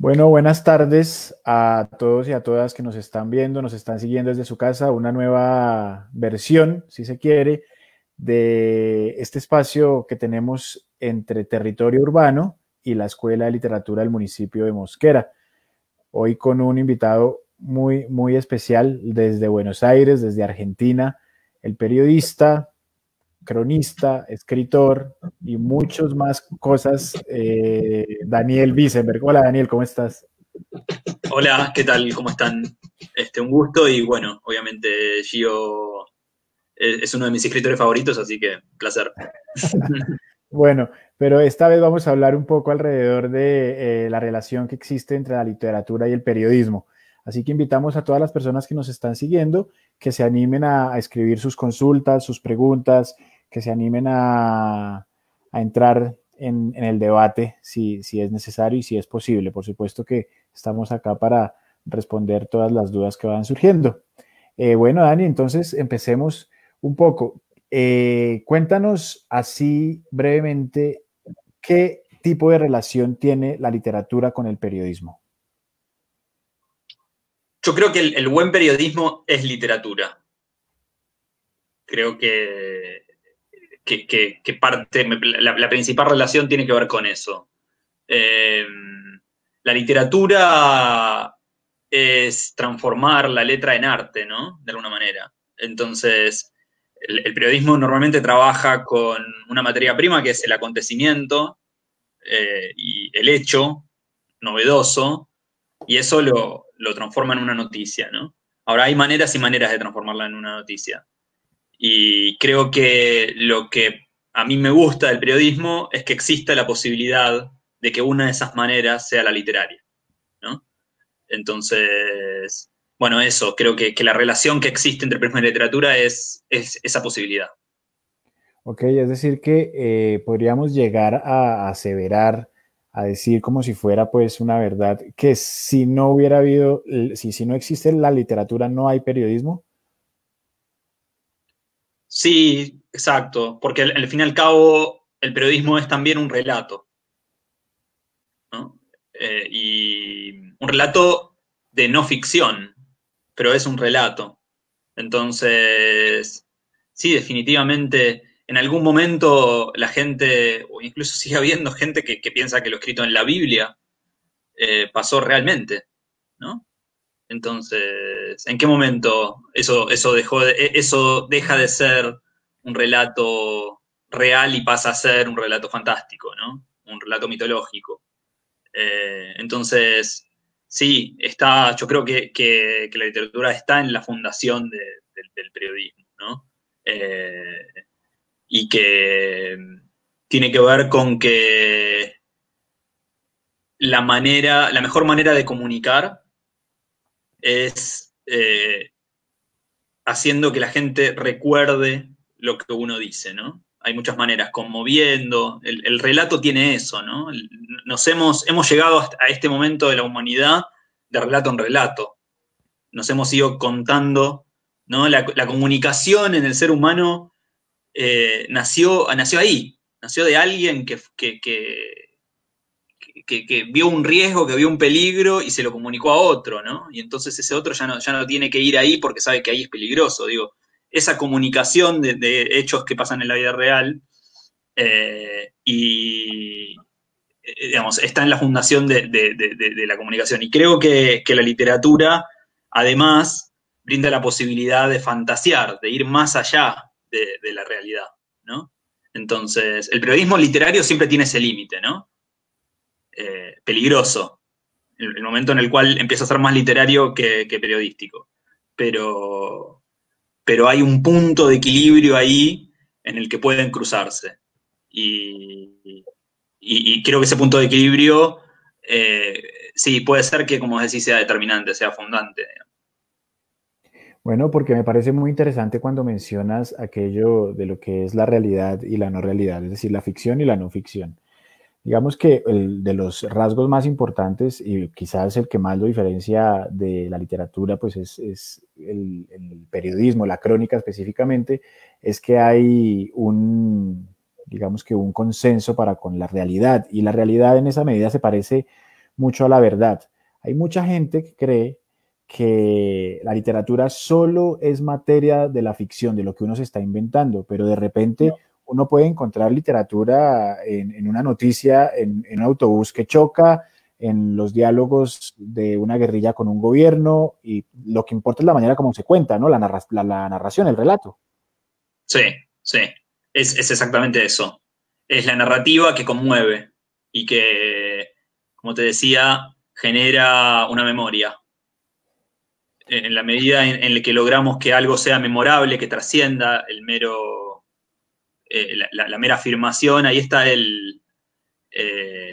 Bueno, buenas tardes a todos y a todas que nos están viendo, nos están siguiendo desde su casa, una nueva versión, si se quiere, de este espacio que tenemos entre territorio urbano y la Escuela de Literatura del municipio de Mosquera. Hoy con un invitado muy especial desde Buenos Aires, desde Argentina, el periodista, cronista, escritor y muchas más cosas, Daniel Wiesenberg. Hola Daniel, ¿cómo estás? Hola, ¿qué tal? ¿Cómo están? Un gusto y bueno, obviamente Gio es uno de mis escritores favoritos, así que placer. Bueno, pero esta vez vamos a hablar un poco alrededor de la relación que existe entre la literatura y el periodismo. Así que invitamos a todas las personas que nos están siguiendo que se animen a escribir sus consultas, sus preguntas, que se animen a entrar en el debate si es necesario y si es posible. Por supuesto que estamos acá para responder todas las dudas que van surgiendo. Bueno, Dani, entonces empecemos un poco. Cuéntanos así brevemente qué tipo de relación tiene la literatura con el periodismo. Yo creo que el buen periodismo es literatura. Creo que parte, la principal relación tiene que ver con eso. Eh, la literatura es transformar la letra en arte, ¿no? De alguna manera. Entonces, el periodismo normalmente trabaja con una materia prima que es el acontecimiento y el hecho novedoso, y eso lo transforma en una noticia, ¿no? Ahora, hay maneras y maneras de transformarla en una noticia. Y creo que lo que a mí me gusta del periodismo es que exista la posibilidad de que una de esas maneras sea la literaria, ¿no? Entonces, bueno, eso, creo que la relación que existe entre periodismo y literatura es esa posibilidad. Ok, es decir que podríamos llegar a aseverar, a decir como si fuera pues una verdad, que si no hubiera habido, si no existe la literatura, no hay periodismo. Sí, exacto, porque al fin y al cabo el periodismo es también un relato, ¿no? Y un relato de no ficción, pero es un relato. Entonces, sí, definitivamente, en algún momento la gente, o incluso sigue habiendo gente que piensa que lo escrito en la Biblia pasó realmente, ¿no? Entonces, ¿en qué momento eso deja de ser un relato real y pasa a ser un relato fantástico, ¿no? Un relato mitológico. Entonces, sí, yo creo que la literatura está en la fundación del periodismo, ¿no? Eh, y que tiene que ver con que la mejor manera de comunicar es haciendo que la gente recuerde lo que uno dice, ¿no? Hay muchas maneras, conmoviendo. El relato tiene eso, ¿no? Hemos llegado a este momento de la humanidad de relato en relato. Nos hemos ido contando, ¿no? La comunicación en el ser humano nació ahí, nació de alguien que vio un riesgo, que vio un peligro y se lo comunicó a otro, ¿no? Y entonces ese otro ya no tiene que ir ahí porque sabe que ahí es peligroso. Digo, esa comunicación de hechos que pasan en la vida real y, digamos, está en la fundación de la comunicación. Y creo que la literatura, además, brinda la posibilidad de fantasear, de ir más allá de la realidad, ¿no? Entonces, el periodismo literario siempre tiene ese límite, ¿no? Peligroso, el momento en el cual empieza a ser más literario que periodístico. Pero, pero hay un punto de equilibrio ahí en el que pueden cruzarse. Y creo que ese punto de equilibrio, sí, puede ser que, como decís, sea determinante, sea fundante. Bueno, porque me parece muy interesante cuando mencionas aquello de lo que es la realidad y la no realidad, es decir, la ficción y la no ficción. Digamos que el de los rasgos más importantes y quizás el que más lo diferencia de la literatura, pues es el periodismo, la crónica específicamente, es que hay digamos que un consenso para con la realidad y la realidad en esa medida se parece mucho a la verdad. Hay mucha gente que cree que la literatura solo es materia de la ficción, de lo que uno se está inventando, pero de repente uno puede encontrar literatura en una noticia, en un autobús que choca, en los diálogos de una guerrilla con un gobierno, y lo que importa es la manera como se cuenta, ¿no? La narración, el relato. Sí, sí, es exactamente eso. Es la narrativa que conmueve y que, como te decía, genera una memoria. En la medida en la que logramos que algo sea memorable, que trascienda el mero, la mera afirmación, ahí está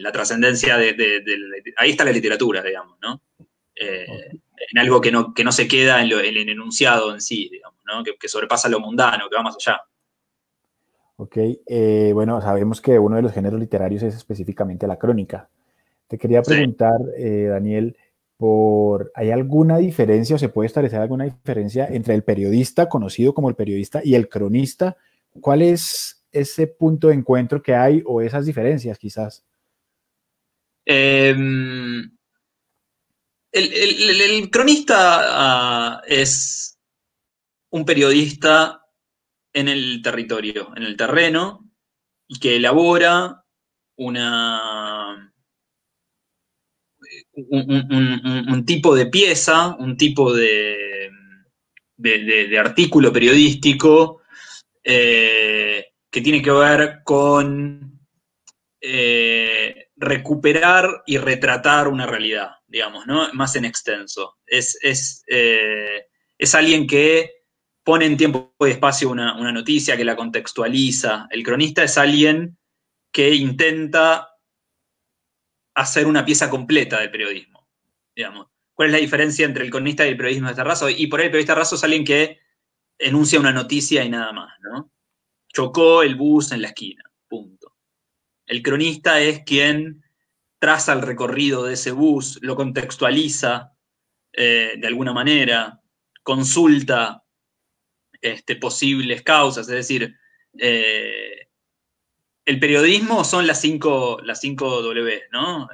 la trascendencia ahí está la literatura, digamos, ¿no? En algo que no se queda en el enunciado en sí, digamos, ¿no? Que sobrepasa lo mundano, que va más allá. Ok, bueno, sabemos que uno de los géneros literarios es específicamente la crónica. Te quería Sí. preguntar, Daniel, ¿hay alguna diferencia o se puede establecer alguna diferencia entre el periodista, conocido como el periodista, y el cronista? ¿Cuál es ese punto de encuentro que hay o esas diferencias quizás? El cronista es un periodista en el territorio, en el terreno, y que elabora un tipo de pieza, un tipo de artículo periodístico que tiene que ver con recuperar y retratar una realidad, digamos, ¿no? Más en extenso. Es alguien que pone en tiempo y espacio una noticia, que la contextualiza. El cronista es alguien que intenta hacer una pieza completa del periodismo, digamos. ¿Cuál es la diferencia entre el cronista y el periodismo de este raso? Y por ahí el periodista raso es alguien que enuncia una noticia y nada más, ¿no? Chocó el bus en la esquina, punto. El cronista es quien traza el recorrido de ese bus, lo contextualiza de alguna manera, consulta posibles causas, es decir, el periodismo son las cinco W, ¿no?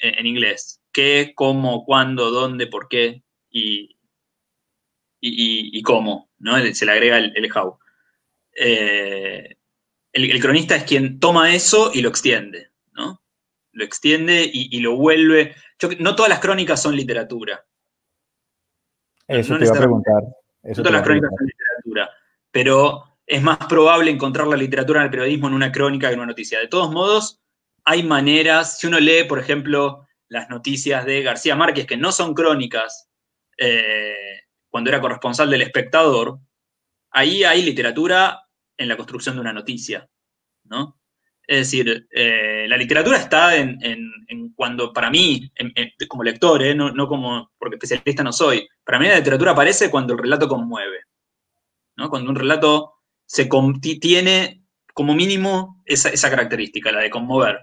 En inglés. ¿Qué, cómo, cuándo, dónde, por qué y cómo, ¿no? Se le agrega el how. El cronista es quien toma eso y lo extiende, ¿no? Lo extiende y lo vuelve. No todas las crónicas son literatura. Eso No te iba a necesariamente. preguntar, No eso te todas iba las a crónicas preguntar. son literatura. Pero es más probable encontrar la literatura en el periodismo en una crónica que en una noticia. De todos modos, hay maneras. Si uno lee, por ejemplo, las noticias de García Márquez, que no son crónicas, cuando era corresponsal del Espectador, ahí hay literatura en la construcción de una noticia, ¿no? Es decir, la literatura está en cuando, para mí, como lector, no como, porque especialista no soy, para mí la literatura aparece cuando el relato conmueve, ¿no? Cuando un relato tiene como mínimo esa característica, la de conmover,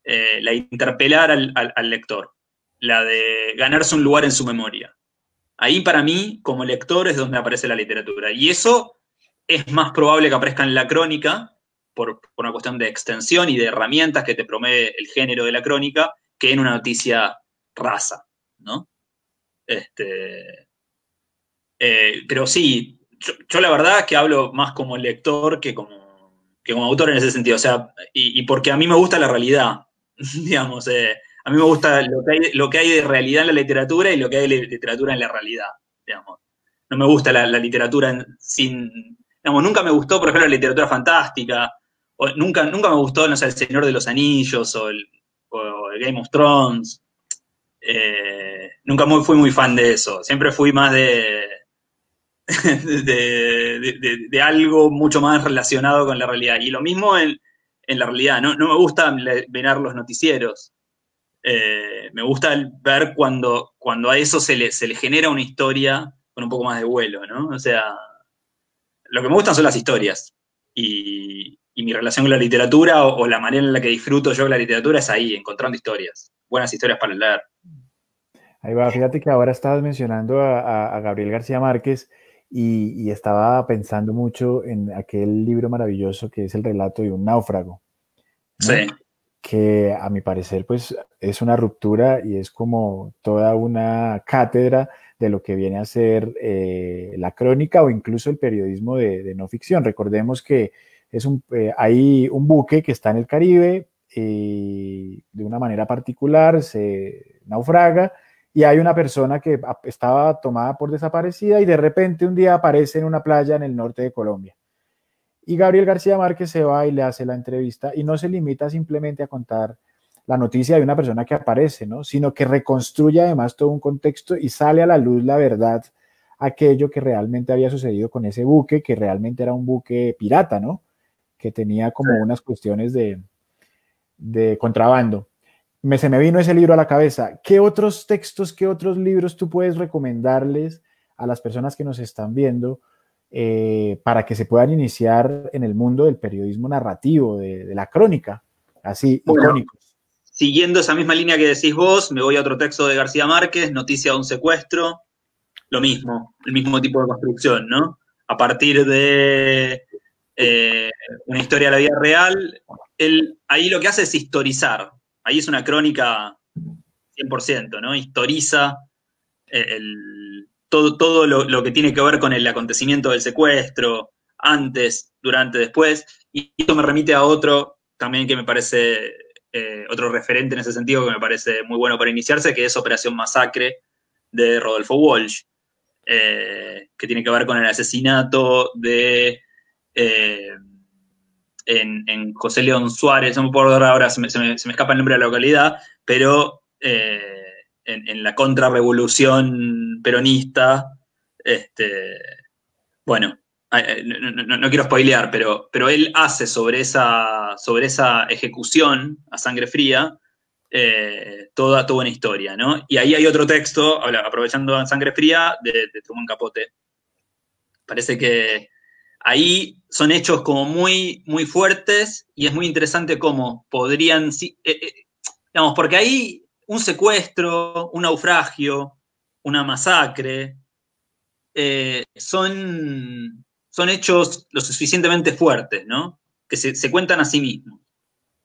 la de interpelar al lector, la de ganarse un lugar en su memoria. Ahí para mí, como lector, es donde aparece la literatura. Y eso es más probable que aparezca en la crónica, por una cuestión de extensión y de herramientas que te promueve el género de la crónica, que en una noticia rasa, ¿no? Pero sí, yo la verdad que hablo más como lector que como autor en ese sentido. O sea, y porque a mí me gusta la realidad, digamos. A mí me gusta lo que hay de realidad en la literatura y lo que hay de literatura en la realidad, digamos. No me gusta la literatura sin. Digamos, nunca me gustó, por ejemplo, la literatura fantástica. O nunca me gustó, no sé, El Señor de los Anillos o el Game of Thrones. Nunca fui muy fan de eso. Siempre fui más de algo mucho más relacionado con la realidad. Y lo mismo en la realidad. No me gusta mirar los noticieros. Me gusta ver cuando a eso se le genera una historia con un poco más de vuelo, ¿no? O sea, lo que me gustan son las historias. Y mi relación con la literatura o la manera en la que disfruto yo la literatura es ahí, encontrando historias. Buenas historias para leer. Ahí va, fíjate que ahora estabas mencionando a Gabriel García Márquez y estaba pensando mucho en aquel libro maravilloso que es el relato de un náufrago, Sí, ¿no? que a mi parecer pues es una ruptura y es como toda una cátedra de lo que viene a ser la crónica o incluso el periodismo de no ficción. Recordemos que hay un buque que está en el Caribe y de una manera particular se naufraga y hay una persona que estaba tomada por desaparecida y de repente un día aparece en una playa en el norte de Colombia. Y Gabriel García Márquez se va y le hace la entrevista y no se limita simplemente a contar la noticia de una persona que aparece, ¿no? Sino que reconstruye además todo un contexto y sale a la luz la verdad, aquello que realmente había sucedido con ese buque, que realmente era un buque pirata, ¿no? Que tenía como unas cuestiones de contrabando. Se me vino ese libro a la cabeza. ¿Qué otros textos, qué otros libros tú puedes recomendarles a las personas que nos están viendo para que se puedan iniciar en el mundo del periodismo narrativo, de la crónica, así, Bueno, icónicos? siguiendo esa misma línea que decís vos, me voy a otro texto de García Márquez, Noticia de un secuestro, lo mismo, el mismo tipo de construcción, ¿no? A partir de una historia de la vida real, ahí lo que hace es historizar, ahí es una crónica 100%, ¿no? Historiza todo lo que tiene que ver con el acontecimiento del secuestro, antes, durante, después, y esto me remite a otro también que me parece, otro referente en ese sentido que me parece muy bueno para iniciarse, que es Operación Masacre de Rodolfo Walsh, que tiene que ver con el asesinato de en José León Suárez, no me puedo acordar ahora, se me escapa el nombre de la localidad, pero en la contrarrevolución peronista, bueno, no quiero spoilear, pero él hace sobre esa ejecución a sangre fría toda una historia, ¿no? Y ahí hay otro texto, aprovechando a Sangre Fría, de Truman Capote. Parece que ahí son hechos como muy, muy fuertes y es muy interesante cómo podrían, digamos, porque ahí un secuestro, un naufragio, una masacre, son hechos lo suficientemente fuertes, ¿no? Que se cuentan a sí mismos.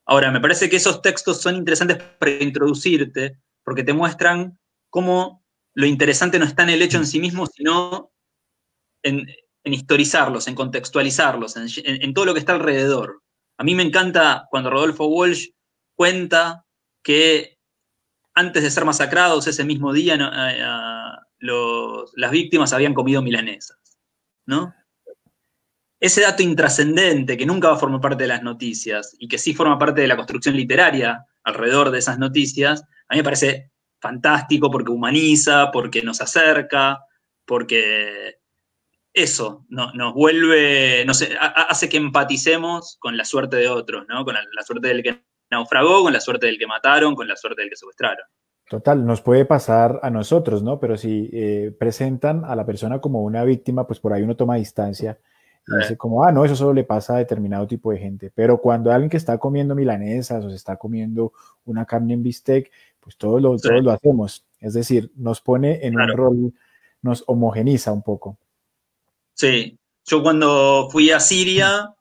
Ahora, me parece que esos textos son interesantes para introducirte, porque te muestran cómo lo interesante no está en el hecho en sí mismo, sino en historizarlos, en contextualizarlos, en todo lo que está alrededor. A mí me encanta cuando Rodolfo Walsh cuenta que antes de ser masacrados ese mismo día, las víctimas habían comido milanesas, ¿no? Ese dato intrascendente que nunca va a formar parte de las noticias y que sí forma parte de la construcción literaria alrededor de esas noticias, a mí me parece fantástico porque humaniza, porque nos acerca, porque eso nos vuelve, hace que empaticemos con la suerte de otros, ¿no? Con la suerte del que naufragó, con la suerte del que mataron, con la suerte del que secuestraron. Total, nos puede pasar a nosotros, ¿no? Pero si presentan a la persona como una víctima, pues por ahí uno toma distancia y dice como, no, eso solo le pasa a determinado tipo de gente. Pero cuando alguien que está comiendo milanesas o se está comiendo una carne en bistec, pues todos lo hacemos. Es decir, nos pone en un rol, nos homogeniza un poco. Sí, yo cuando fui a Siria,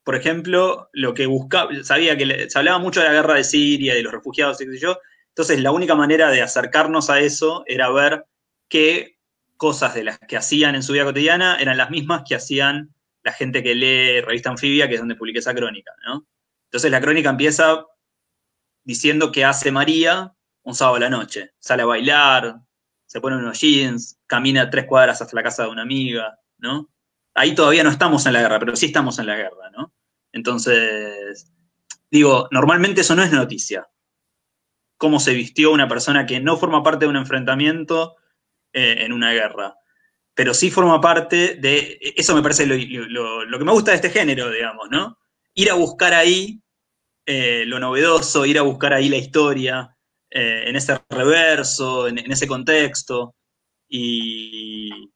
por ejemplo, lo que buscaba, sabía que se hablaba mucho de la guerra de Siria y de los refugiados, y qué sé yo, entonces la única manera de acercarnos a eso era ver qué cosas de las que hacían en su vida cotidiana eran las mismas que hacían la gente que lee Revista Anfibia, que es donde publiqué esa crónica, ¿no? Entonces la crónica empieza diciendo que hace María un sábado a la noche. Sale a bailar, se pone unos jeans, camina 3 cuadras hasta la casa de una amiga, ¿no? Ahí todavía no estamos en la guerra, pero sí estamos en la guerra, ¿no? Entonces, digo, normalmente eso no es noticia. Cómo se vistió una persona que no forma parte de un enfrentamiento en una guerra. Pero sí forma parte de. Eso me parece lo que me gusta de este género, digamos, ¿no? Ir a buscar ahí lo novedoso, ir a buscar ahí la historia, en ese reverso, en ese contexto. Y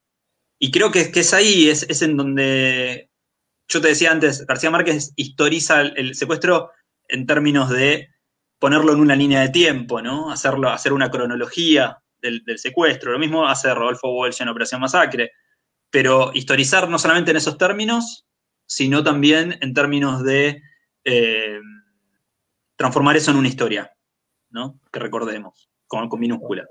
creo que es ahí, es en donde yo te decía antes, García Márquez historiza el secuestro en términos de ponerlo en una línea de tiempo, ¿no? Hacer una cronología del secuestro. Lo mismo hace Rodolfo Walsh en Operación Masacre. Pero historizar no solamente en esos términos, sino también en términos de transformar eso en una historia, ¿no? Que recordemos, con minúscula.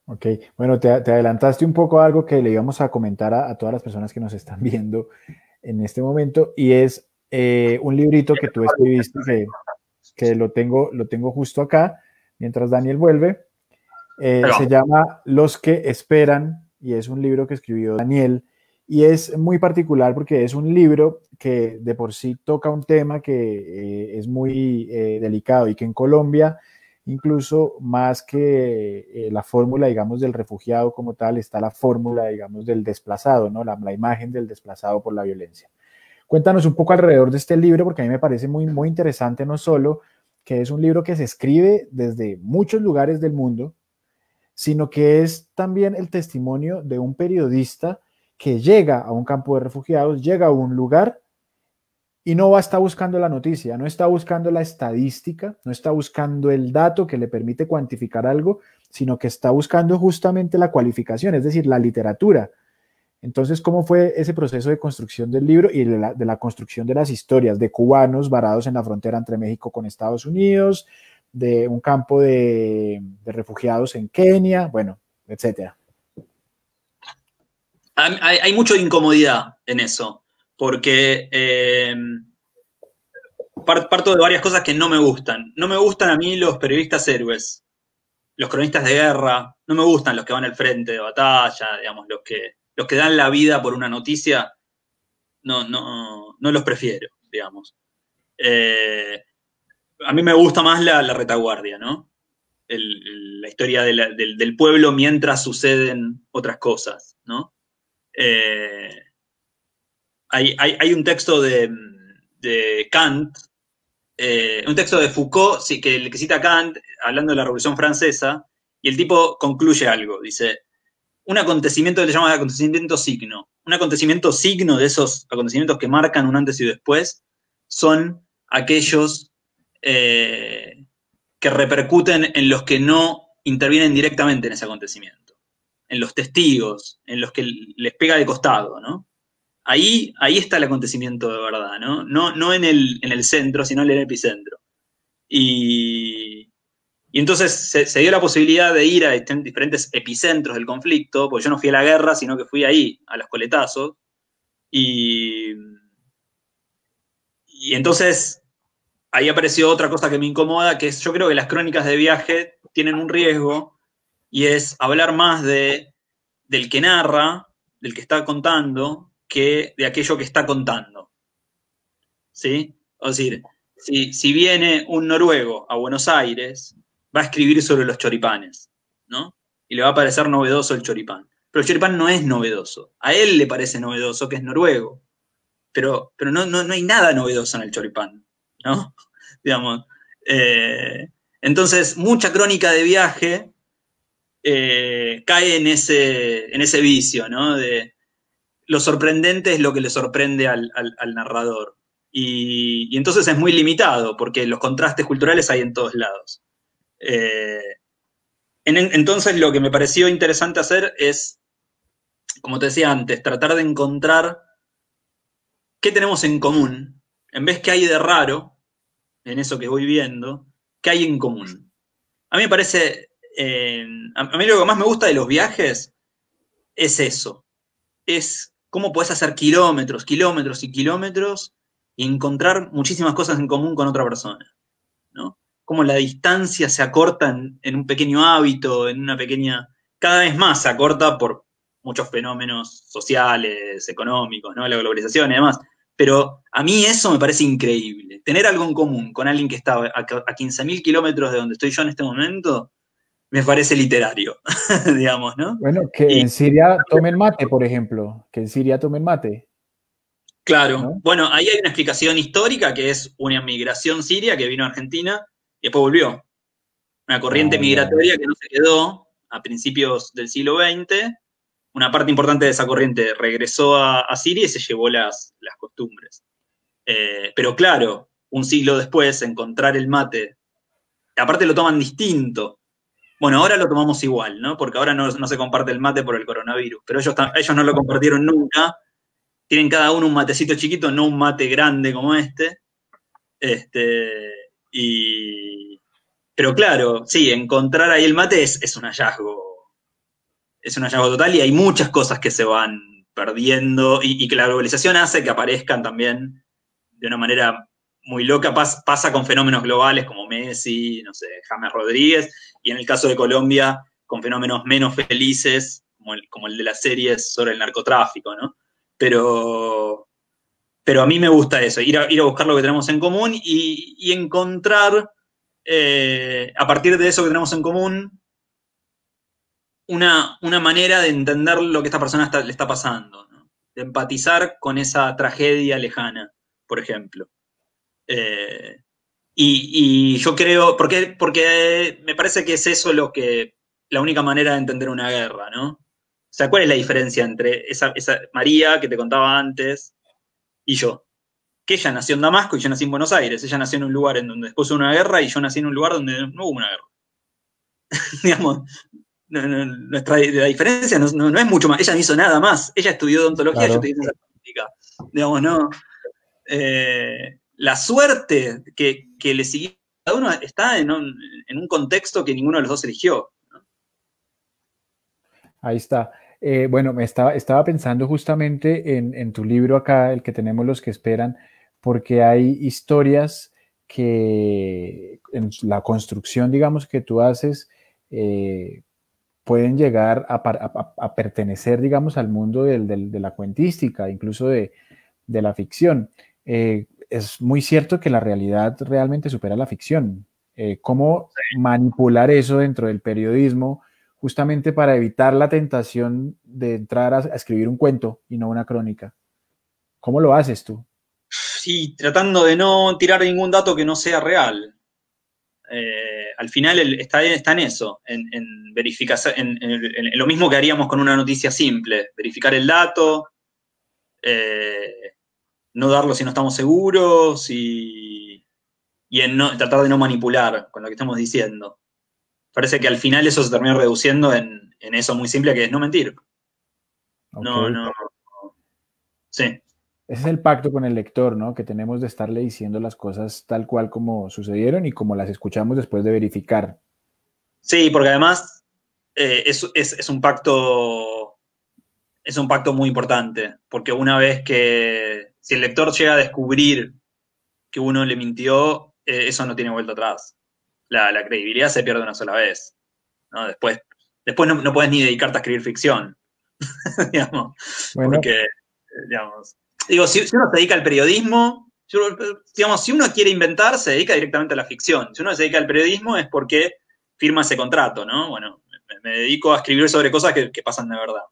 Ok, bueno, te adelantaste un poco a algo que le íbamos a comentar a todas las personas que nos están viendo en este momento, y es un librito que tú escribiste, que lo tengo justo acá, mientras Daniel vuelve. Se llama Los que esperan, y es un libro que escribió Daniel, y es muy particular porque es un libro que de por sí toca un tema que es muy delicado, y que en Colombia, incluso más que la fórmula, digamos, del refugiado como tal, está la fórmula, digamos, del desplazado, ¿no? La imagen del desplazado por la violencia. Cuéntanos un poco alrededor de este libro, porque a mí me parece muy, muy interesante, no solo que es un libro que se escribe desde muchos lugares del mundo, sino que es también el testimonio de un periodista que llega a un campo de refugiados, llega a un lugar y no está buscando la noticia, no está buscando la estadística, no está buscando el dato que le permite cuantificar algo, sino que está buscando justamente la cualificación, es decir, la literatura. Entonces, ¿cómo fue ese proceso de construcción del libro y de la construcción de las historias de cubanos varados en la frontera entre México con Estados Unidos, de un campo de refugiados en Kenia, bueno, etcétera? Hay mucho de incomodidad en eso, porque parto de varias cosas que no me gustan. No me gustan a mí los periodistas héroes, los cronistas de guerra, no me gustan los que van al frente de batalla, digamos, los que dan la vida por una noticia, no los prefiero, digamos. A mí me gusta más la retaguardia, ¿no? La historia del pueblo mientras suceden otras cosas, ¿no? Hay un texto de Kant, un texto de Foucault, sí, que cita Kant, hablando de la Revolución Francesa, y el tipo concluye algo, dice, un acontecimiento que le llama acontecimiento signo. Un acontecimiento signo de esos acontecimientos que marcan un antes y después son aquellos que repercuten en los que no intervienen directamente en ese acontecimiento, en los testigos, en los que les pega de costado, ¿no? Ahí está el acontecimiento de verdad, ¿no? No en el centro, sino en el epicentro. Y entonces se dio la posibilidad de ir a diferentes epicentros del conflicto, porque yo no fui a la guerra, sino que fui ahí, a los coletazos. Y entonces ahí apareció otra cosa que me incomoda, que es, yo creo que las crónicas de viaje tienen un riesgo, y es hablar más del que narra, del que está contando, que de aquello que está contando. ¿Sí? Es decir, si viene un noruego a Buenos Aires, va a escribir sobre los choripanes, ¿no? Y le va a parecer novedoso el choripán. Pero el choripán no es novedoso. A él le parece novedoso, que es noruego. Pero no hay nada novedoso en el choripán, ¿no? Digamos. Entonces, mucha crónica de viaje cae en ese vicio, ¿no? De lo sorprendente es lo que le sorprende al narrador. Y entonces es muy limitado, porque los contrastes culturales hay en todos lados. Entonces lo que me pareció interesante hacer es, como te decía antes, tratar de encontrar qué tenemos en común. En vez que hay de raro, en eso que voy viendo, qué hay en común. A mí me parece, a mí lo que más me gusta de los viajes es eso. Es cómo podés hacer kilómetros, kilómetros y kilómetros y encontrar muchísimas cosas en común con otra persona, ¿no? Cómo la distancia se acorta en un pequeño hábito, en una pequeña... Cada vez más se acorta por muchos fenómenos sociales, económicos, ¿no? La globalización y demás. Pero a mí eso me parece increíble. Tener algo en común con alguien que está a 15.000 kilómetros de donde estoy yo en este momento, me parece literario, digamos, ¿no? Bueno, que Y, en Siria tomen mate, por ejemplo, que en Siria tomen mate, claro. ¿no? Bueno, ahí hay una explicación histórica que es una migración siria que vino a Argentina y después volvió. Una corriente Ah, ya. migratoria que no se quedó a principios del siglo XX. Una parte importante de esa corriente regresó a Siria y se llevó las costumbres. Pero claro, un siglo después, encontrar el mate, aparte lo toman distinto. Bueno, ahora lo tomamos igual, ¿no? Porque ahora no se comparte el mate por el coronavirus, pero ellos no lo compartieron nunca. Tienen cada uno un matecito chiquito, no un mate grande como este. Pero claro, sí, encontrar ahí el mate es un hallazgo. Es un hallazgo total y hay muchas cosas que se van perdiendo y que la globalización hace que aparezcan también de una manera muy loca. Pasa con fenómenos globales como Messi, no sé, James Rodríguez, y en el caso de Colombia, con fenómenos menos felices, como el de las series sobre el narcotráfico, ¿no? Pero a mí me gusta eso, ir a buscar lo que tenemos en común y encontrar, a partir de eso que tenemos en común, una manera de entender lo que esta persona le está pasando, ¿no? De empatizar con esa tragedia lejana, por ejemplo. Eh, y yo creo, porque me parece que es eso la única manera de entender una guerra, ¿no? O sea, ¿cuál es la diferencia entre esa María que te contaba antes y yo? Que ella nació en Damasco y yo nací en Buenos Aires. Ella nació en un lugar en donde después hubo una guerra y yo nací en un lugar donde no hubo una guerra. Digamos, la diferencia no es mucho más. Ella no hizo nada más. Ella estudió odontología, yo Claro. estudié ciencia política. Digamos, no. La suerte que le siguió a cada uno está en un contexto que ninguno de los dos eligió. Ahí está. Bueno, estaba pensando justamente en tu libro acá, el que tenemos los que esperan, porque hay historias que en la construcción, digamos, que tú haces, pueden llegar a pertenecer, digamos, al mundo de la cuentística, incluso de la ficción. Es muy cierto que la realidad realmente supera la ficción. ¿Cómo manipular eso dentro del periodismo justamente para evitar la tentación de entrar a escribir un cuento y no una crónica? ¿Cómo lo haces tú? Sí, tratando de no tirar ningún dato que no sea real. Al final está en eso, en verificar, en lo mismo que haríamos con una noticia simple, verificar el dato, no darlo si no estamos seguros y en tratar de no manipular con lo que estamos diciendo. Parece que al final eso se termina reduciendo en eso muy simple que es no mentir. Ok. No, no, sí. Ese es el pacto con el lector, ¿no? Que tenemos de estarle diciendo las cosas tal cual como sucedieron y como las escuchamos después de verificar. Sí, porque además es un pacto. Es un pacto muy importante, porque una vez que, si el lector llega a descubrir que uno le mintió, eso no tiene vuelta atrás. La credibilidad se pierde una sola vez, ¿no? Después no puedes ni dedicarte a escribir ficción, digamos, Bueno, porque, digamos, digo, si uno se dedica al periodismo, digamos, si uno quiere inventar, se dedica directamente a la ficción. Si uno se dedica al periodismo es porque firma ese contrato, ¿no? Bueno, me dedico a escribir sobre cosas que pasan de verdad.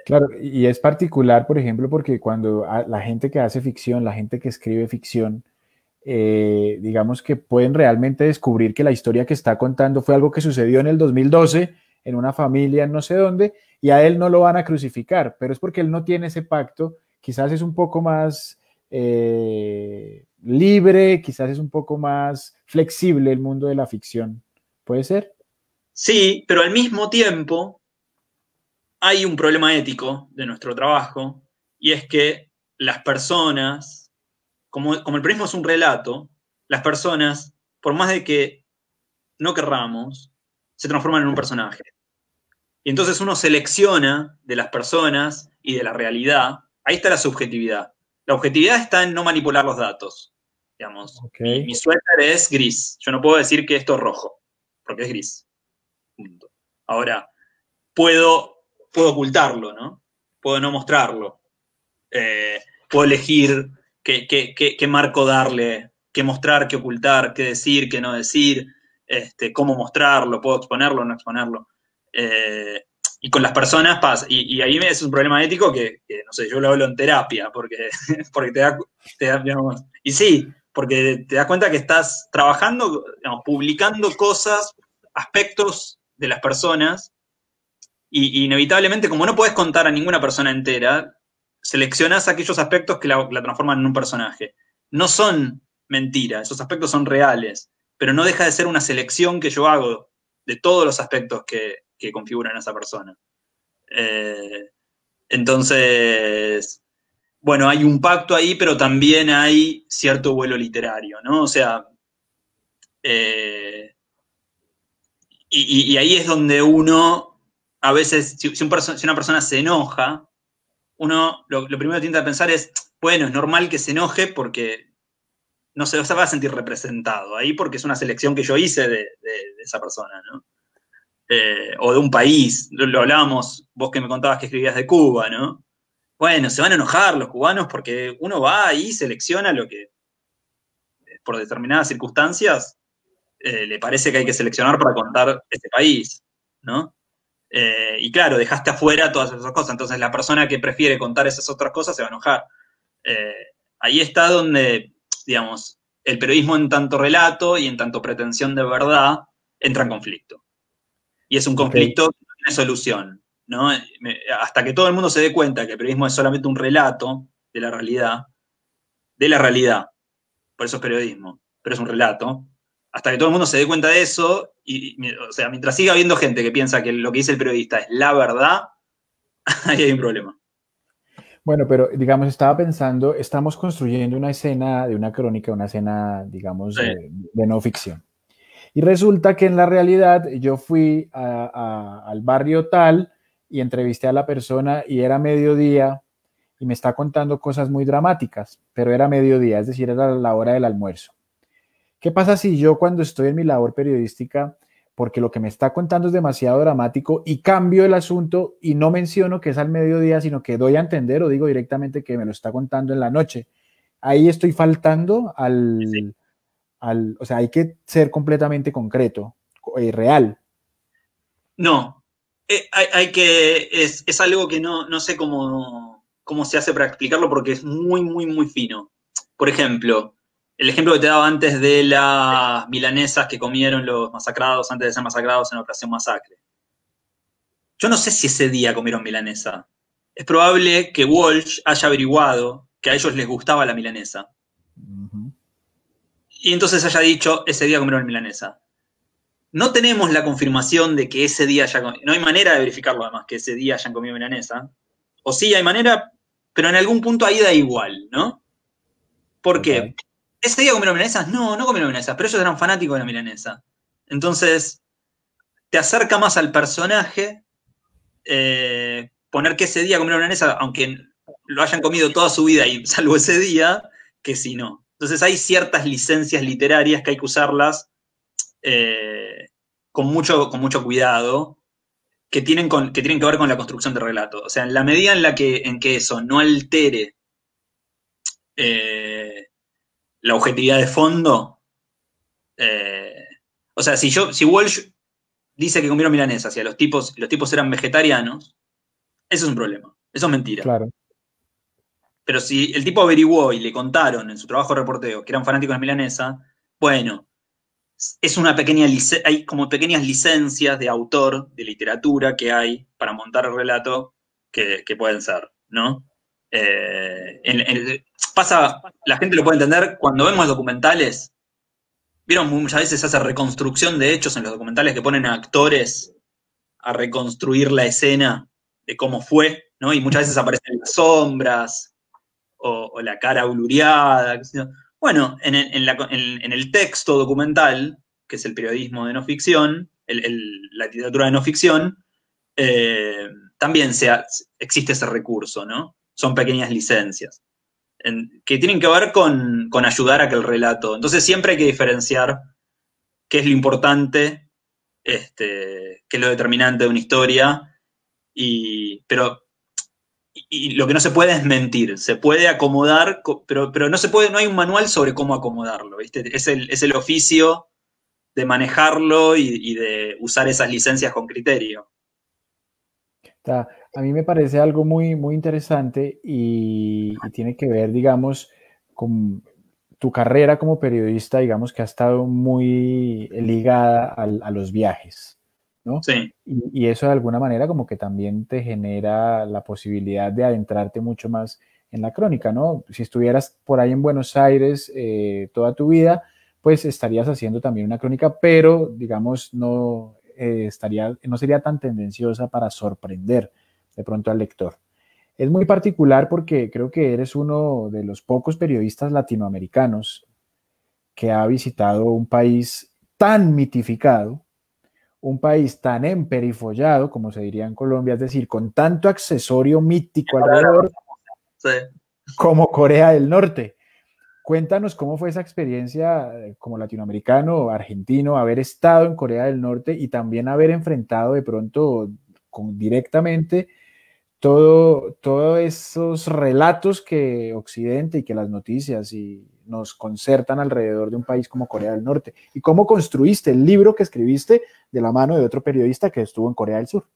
claro, y es particular, por ejemplo, porque cuando la gente que hace ficción, la gente que escribe ficción, digamos que pueden realmente descubrir que la historia que está contando fue algo que sucedió en el 2012 en una familia en no sé dónde, y a él no lo van a crucificar, pero es porque él no tiene ese pacto, quizás es un poco más libre, quizás es un poco más flexible el mundo de la ficción. ¿Puede ser? Sí, pero al mismo tiempo hay un problema ético de nuestro trabajo y es que las personas, como el periodismo es un relato, las personas, por más de que no querramos, se transforman en un personaje. Y entonces uno selecciona de las personas y de la realidad. Ahí está la subjetividad. La objetividad está en no manipular los datos. Digamos, Ok. mi suéter es gris. Yo no puedo decir que esto es rojo, porque es gris. Punto. Ahora, puedo ocultarlo, ¿no? Puedo no mostrarlo. Puedo elegir qué marco darle, qué mostrar, qué ocultar, qué decir, qué no decir, cómo mostrarlo, puedo exponerlo o no exponerlo. Y con las personas pasa, y ahí es un problema ético no sé, yo lo hablo en terapia, porque digamos, y sí, porque te das cuenta que estás trabajando, digamos, publicando cosas, aspectos de las personas, y inevitablemente, como no puedes contar a ninguna persona entera, seleccionás aquellos aspectos que la transforman en un personaje. No son mentiras, esos aspectos son reales, pero no deja de ser una selección que yo hago de todos los aspectos que configuran a esa persona. Eh, entonces, bueno, hay un pacto ahí, pero también hay cierto vuelo literario, ¿no? O sea, Eh, y ahí es donde uno, a veces, si una persona se enoja, uno lo primero que tiende a pensar es, bueno, es normal que se enoje porque no se va a sentir representado ahí porque es una selección que yo hice de esa persona, ¿no? O de un país, lo hablábamos, vos que me contabas que escribías de Cuba, ¿no? Bueno, se van a enojar los cubanos porque uno va ahí y selecciona lo que, por determinadas circunstancias, le parece que hay que seleccionar para contar este país, ¿no? Y claro, dejaste afuera todas esas cosas, entonces la persona que prefiere contar esas otras cosas se va a enojar. Eh, Ahí está donde, digamos, el periodismo en tanto relato y en tanto pretensión de verdad entra en conflicto. Y es un Ok. conflicto que no tiene solución, ¿no? Hasta que todo el mundo se dé cuenta que el periodismo es solamente un relato de la realidad, por eso es periodismo, pero es un relato. Hasta que todo el mundo se dé cuenta de eso, o sea, mientras siga habiendo gente que piensa que lo que dice el periodista es la verdad, ahí hay un problema. Bueno, pero digamos, estaba pensando, estamos construyendo una escena de una crónica, una escena, digamos, Sí. de no ficción. Y resulta que en la realidad yo fui al barrio tal y entrevisté a la persona y era mediodía y me está contando cosas muy dramáticas, pero era mediodía, es decir, era la hora del almuerzo. ¿Qué pasa si yo cuando estoy en mi labor periodística, porque lo que me está contando es demasiado dramático y cambio el asunto y no menciono que es al mediodía, sino que doy a entender o digo directamente que me lo está contando en la noche? Ahí estoy faltando Sí. o sea, hay que ser completamente concreto, real. No, hay que, es algo que no sé cómo se hace para explicarlo porque es muy, muy, muy fino. Por ejemplo, el ejemplo que te daba antes de las milanesas que comieron los masacrados antes de ser masacrados en la Operación Masacre. Yo no sé si ese día comieron milanesa. Es probable que Walsh haya averiguado que a ellos les gustaba la milanesa. Uh -huh. Y entonces haya dicho, ese día comieron milanesa. No tenemos la confirmación de que ese día no hay manera de verificarlo además, que ese día hayan comido milanesa. O sí hay manera, pero en algún punto ahí da igual, ¿no? ¿Por Total. qué? ¿Ese día comieron milanesas? No, no comieron milanesas, pero ellos eran fanáticos de la milanesa. Entonces, te acerca más al personaje poner que ese día comieron milanesa, aunque lo hayan comido toda su vida y salvo ese día, que si no. Entonces hay ciertas licencias literarias que hay que usarlas eh, con mucho cuidado, que tienen que ver con la construcción del relato. O sea, en la medida en que eso no altere eh, la objetividad de fondo, eh, o sea, si Walsh dice que comieron milanesas y a los tipos eran vegetarianos, eso es un problema, eso es mentira. Claro. Pero si el tipo averiguó y le contaron en su trabajo de reporteo que eran fanáticos de milanesa, bueno, es una pequeña hay como pequeñas licencias de autor, de literatura que hay para montar el relato que pueden ser, ¿no? Pasa, la gente lo puede entender cuando vemos documentales. Vieron, muchas veces se hace reconstrucción de hechos en los documentales que ponen a actores a reconstruir la escena de cómo fue, ¿no? Y muchas veces aparecen las sombras o la cara blureada. Bueno, en el texto documental, que es el periodismo de no ficción, la literatura de no ficción, también existe ese recurso, ¿no? Son pequeñas licencias que tienen que ver con ayudar a que el relato. Entonces siempre hay que diferenciar qué es lo importante, qué es lo determinante de una historia, pero y lo que no se puede es mentir, se puede acomodar, pero no se puede, no hay un manual sobre cómo acomodarlo, ¿viste? Es el oficio de manejarlo y de usar esas licencias con criterio. O sea, a mí me parece algo muy, muy interesante y tiene que ver, digamos, con tu carrera como periodista, digamos, que ha estado muy ligada a los viajes, ¿no? Sí, Y eso de alguna manera como que también te genera la posibilidad de adentrarte mucho más en la crónica, ¿no? Si estuvieras por ahí en Buenos Aires toda tu vida, pues estarías haciendo también una crónica, pero digamos no no sería tan tendenciosa para sorprender de pronto al lector. Es muy particular porque creo que eres uno de los pocos periodistas latinoamericanos que ha visitado un país tan mitificado, un país tan emperifollado, como se diría en Colombia, es decir, con tanto accesorio mítico alrededor, Sí. como Corea del Norte. Cuéntanos cómo fue esa experiencia como latinoamericano o argentino, haber estado en Corea del Norte y también haber enfrentado de pronto directamente todos esos relatos que Occidente y que las noticias y nos concertan alrededor de un país como Corea del Norte. ¿Y cómo construiste el libro que escribiste de la mano de otro periodista que estuvo en Corea del Sur?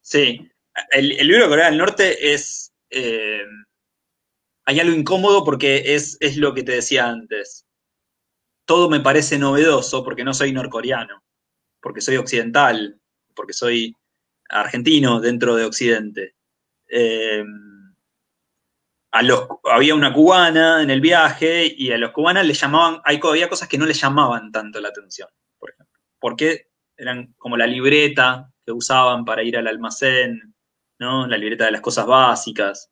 Sí, el libro de Corea del Norte es... hay algo incómodo porque es lo que te decía antes. Todo me parece novedoso porque no soy norcoreano, porque soy occidental, porque soy argentino dentro de Occidente. Eh, había una cubana en el viaje y a los cubanas le llamaban, había cosas que no les llamaban tanto la atención, por ejemplo, porque eran como la libreta que usaban para ir al almacén, ¿no? La libreta de las cosas básicas,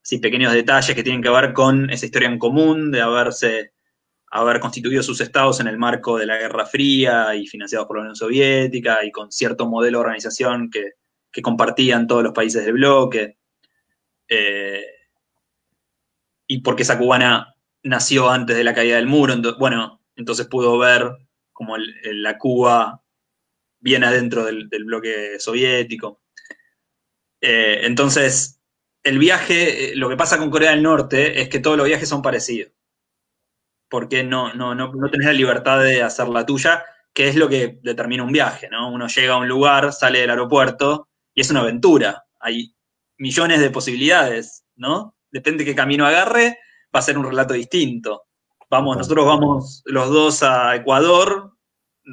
sí, pequeños detalles que tienen que ver con esa historia en común de haber constituido sus estados en el marco de la Guerra Fría y financiados por la Unión Soviética y con cierto modelo de organización que compartían todos los países del bloque. Y porque esa cubana nació antes de la caída del muro, entonces pudo ver como la Cuba bien adentro del bloque soviético. Entonces, el viaje, lo que pasa con Corea del Norte es que todos los viajes son parecidos, porque no tenés la libertad de hacer la tuya, que es lo que determina un viaje, ¿no? Uno llega a un lugar, sale del aeropuerto y es una aventura. Hay millones de posibilidades, ¿no? Depende qué camino agarre, va a ser un relato distinto. Nosotros vamos los dos a Ecuador,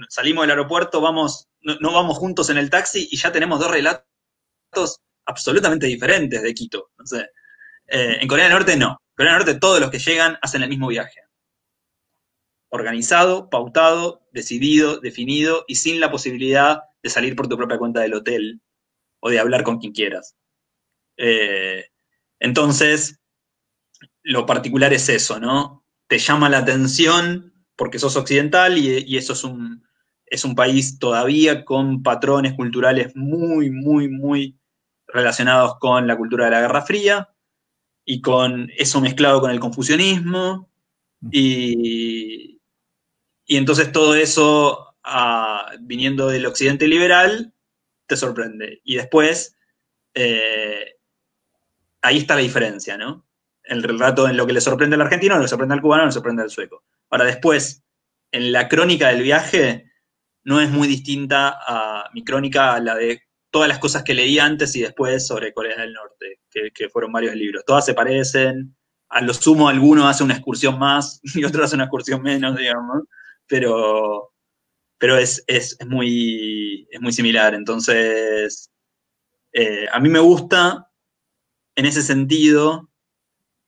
salimos del aeropuerto, no vamos juntos en el taxi y ya tenemos dos relatos absolutamente diferentes de Quito. No sé. En Corea del Norte no. En Corea del Norte todos los que llegan hacen el mismo viaje. Organizado, pautado, decidido, definido y sin la posibilidad de salir por tu propia cuenta del hotel o de hablar con quien quieras. Entonces, lo particular es eso, ¿no? Te llama la atención porque sos occidental y eso es un país todavía con patrones culturales muy, muy, muy relacionados con la cultura de la Guerra Fría y con eso mezclado con el confucianismo y entonces todo eso, viniendo del occidente liberal, te sorprende. Y después, ahí está la diferencia, ¿no? El relato en lo que le sorprende al argentino, lo que sorprende al cubano, lo que sorprende al sueco. Ahora, después, en la crónica del viaje, no es muy distinta a mi crónica a la de todas las cosas que leí antes y después sobre Corea del Norte, que fueron varios libros. Todas se parecen, a lo sumo alguno hace una excursión más y otro hace una excursión menos, digamos, pero, pero es muy similar. Entonces, a mí me gusta en ese sentido,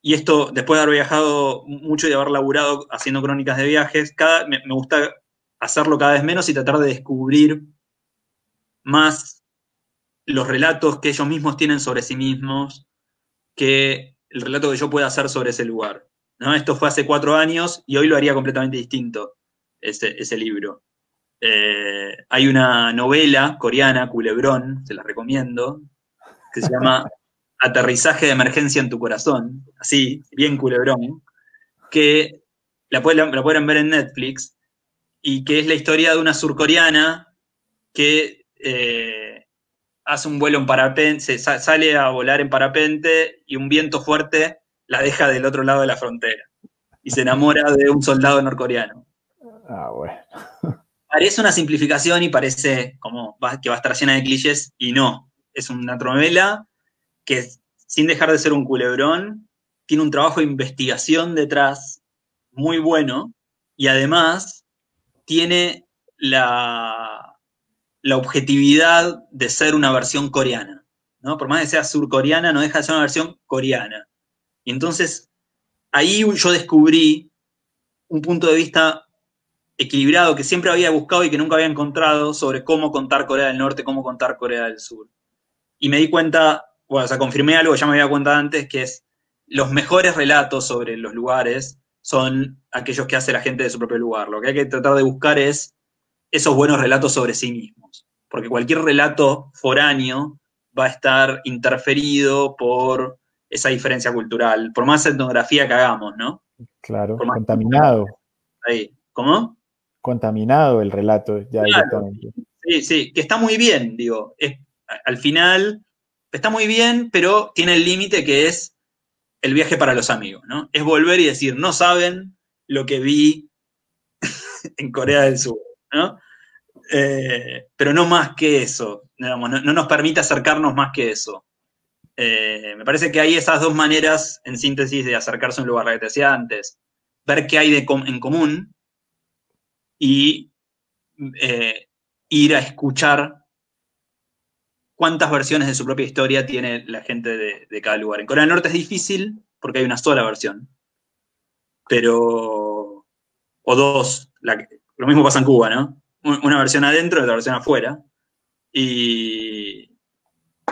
y esto después de haber viajado mucho y de haber laburado haciendo crónicas de viajes, me gusta hacerlo cada vez menos y tratar de descubrir más los relatos que ellos mismos tienen sobre sí mismos que el relato que yo pueda hacer sobre ese lugar, ¿no? Esto fue hace 4 años y hoy lo haría completamente distinto, ese libro. Hay una novela coreana, Culebrón, se la recomiendo, que se llama Aterrizaje de emergencia en tu corazón, así, bien culebrón, que la pueden ver en Netflix, y que es la historia de una surcoreana que hace un vuelo en parapente, sale a volar en parapente y un viento fuerte la deja del otro lado de la frontera y se enamora de un soldado norcoreano. Ah, bueno. Parece una simplificación y parece como que va a estar llena de clichés y no. Es una novela que, sin dejar de ser un culebrón, tiene un trabajo de investigación detrás muy bueno y además tiene la objetividad de ser una versión coreana, ¿no? Por más que sea surcoreana, no deja de ser una versión coreana. Y entonces ahí yo descubrí un punto de vista equilibrado que siempre había buscado y que nunca había encontrado sobre cómo contar Corea del Norte, cómo contar Corea del Sur. Y me di cuenta, bueno, o sea, confirmé algo que ya me había dado cuenta antes, que es los mejores relatos sobre los lugares son aquellos que hace la gente de su propio lugar. Lo que hay que tratar de buscar es esos buenos relatos sobre sí mismos. Porque cualquier relato foráneo va a estar interferido por esa diferencia cultural, por más etnografía que hagamos, ¿no? Claro, Por más contaminado, ahí. ¿Cómo? contaminado el relato ya Claro, directamente. sí, sí, que está muy bien, digo. Al final está muy bien, pero tiene el límite que es el viaje para los amigos, ¿no? Es volver y decir, no saben lo que vi en Corea del Sur, ¿no? Pero no más que eso, digamos, no nos permite acercarnos más que eso. Me parece que hay esas dos maneras, en síntesis, de acercarse a un lugar, la que te decía antes. Ver qué hay en común y ir a escuchar cuántas versiones de su propia historia tiene la gente de cada lugar. En Corea del Norte es difícil porque hay una sola versión, pero... o dos. Lo mismo pasa en Cuba, ¿no? Una versión adentro y otra versión afuera.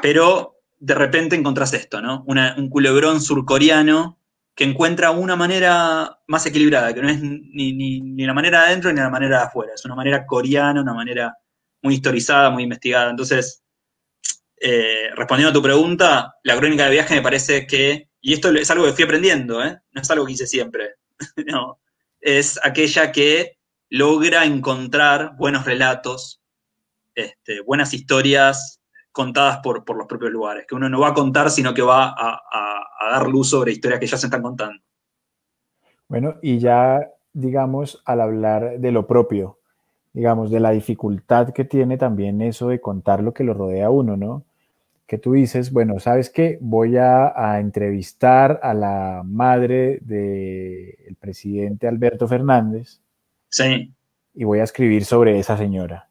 Pero de repente encontrás esto, ¿no? Un culebrón surcoreano que encuentra una manera más equilibrada, que no es ni la manera de adentro ni la manera de afuera. Es una manera coreana, una manera muy historizada, muy investigada. Entonces, respondiendo a tu pregunta, la crónica de viaje me parece que, y esto es algo que fui aprendiendo, no es algo que hice siempre, no, es aquella que logra encontrar buenos relatos, buenas historias contadas por los propios lugares, que uno no va a contar, sino que va a dar luz sobre historias que ya se están contando. Bueno, y ya, digamos, al hablar de lo propio, digamos, de la dificultad que tiene también eso de contar lo que lo rodea a uno, ¿no? Que tú dices, bueno, ¿sabes qué? Voy a entrevistar a la madre del presidente Alberto Fernández Sí, y voy a escribir sobre esa señora.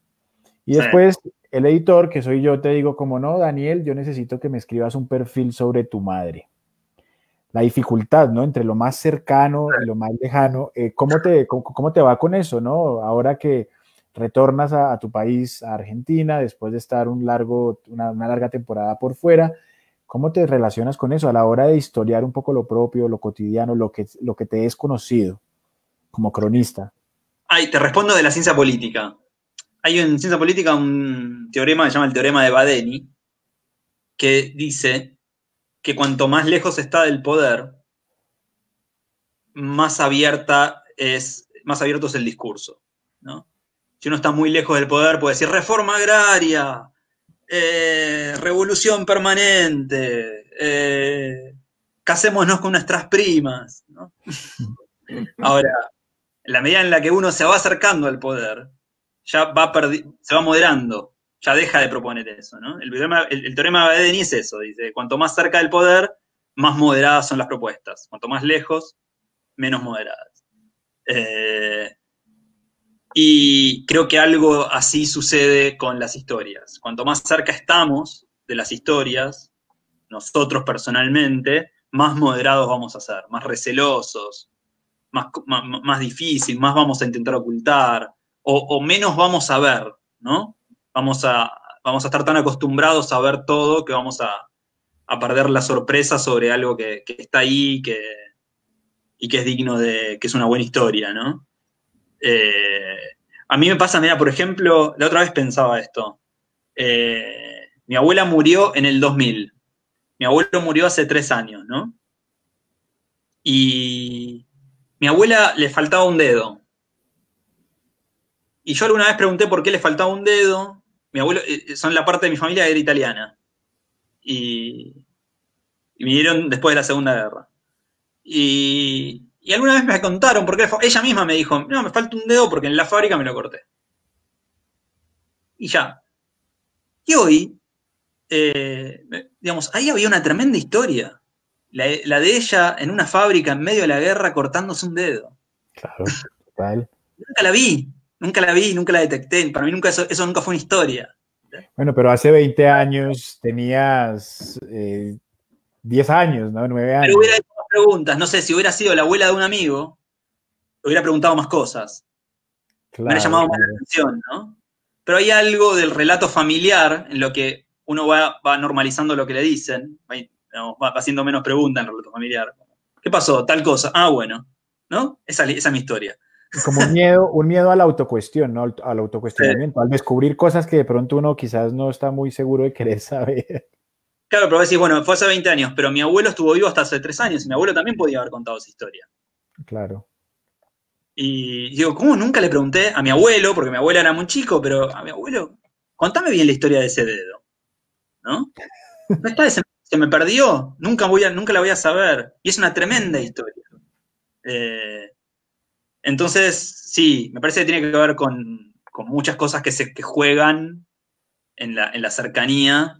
Y sí. después el editor, que soy yo, te digo, como no, Daniel, yo necesito que me escribas un perfil sobre tu madre. La dificultad, ¿no? Entre lo más cercano y lo más lejano. ¿Cómo te va con eso, no? Ahora que retornas a tu país, a Argentina, después de estar una larga temporada por fuera, ¿cómo te relacionas con eso a la hora de historiar un poco lo propio, lo cotidiano, lo que te es conocido como cronista? Ay, te respondo de la ciencia política. Hay en ciencia política un teorema que se llama el teorema de Badeni, que dice que cuanto más lejos está del poder, más abierto es el discurso, ¿no? Si uno está muy lejos del poder, puede decir reforma agraria, revolución permanente, casémonos con nuestras primas, ¿no? Ahora, en la medida en la que uno se va acercando al poder, se va moderando, ya deja de proponer eso, ¿no? El teorema de Badeni es eso, dice, cuanto más cerca del poder, más moderadas son las propuestas, cuanto más lejos, menos moderadas. Y creo que algo así sucede con las historias. Cuanto más cerca estamos de las historias, nosotros personalmente, más moderados vamos a ser, más recelosos, más difícil, más vamos a intentar ocultar, o menos vamos a ver, ¿no? Vamos a, vamos a estar tan acostumbrados a ver todo que vamos a perder la sorpresa sobre algo que está ahí y que es digno de, que es una buena historia, ¿no? A mí me pasa, mira, por ejemplo, la otra vez pensaba esto. Mi abuela murió en el 2000. Mi abuelo murió hace 3 años, ¿no? Y mi abuela le faltaba un dedo. Y yo alguna vez pregunté por qué le faltaba un dedo. Mi abuelo, son la parte de mi familia que era italiana. Y vinieron después de la Segunda Guerra. Y alguna vez me contaron por qué. Ella misma me dijo, no, me falta un dedo porque en la fábrica me lo corté. Y ya. Y hoy, digamos, ahí había una tremenda historia. La de ella en una fábrica en medio de la guerra cortándose un dedo. Claro, total. Nunca la vi, nunca la vi, nunca la detecté. Para mí nunca eso nunca fue una historia. Bueno, pero hace 20 años tenías 10 años, ¿no? 9 Pero años. hubiera hecho más preguntas. No sé, si hubiera sido la abuela de un amigo, hubiera preguntado más cosas. Me hubiera Claro, llamado más la claro. atención, ¿no? Pero hay algo del relato familiar en lo que uno va normalizando lo que le dicen, va haciendo menos preguntas en el relato familiar. ¿Qué pasó? Tal cosa. Ah, bueno. ¿no? Esa es mi historia. Como un miedo a la autocuestión, ¿no? Al autocuestionamiento, al descubrir cosas que de pronto uno quizás no está muy seguro de querer saber. Claro, pero decís, bueno, fue hace 20 años, pero mi abuelo estuvo vivo hasta hace 3 años y mi abuelo también podía haber contado esa historia. Claro. Y digo, ¿cómo nunca le pregunté a mi abuelo? Porque mi abuelo era muy chico, pero a mi abuelo, contame bien la historia de ese dedo, ¿no? No está, se me perdió, nunca la voy a saber. Y es una tremenda historia. Entonces, sí, me parece que tiene que ver con muchas cosas que juegan en la cercanía.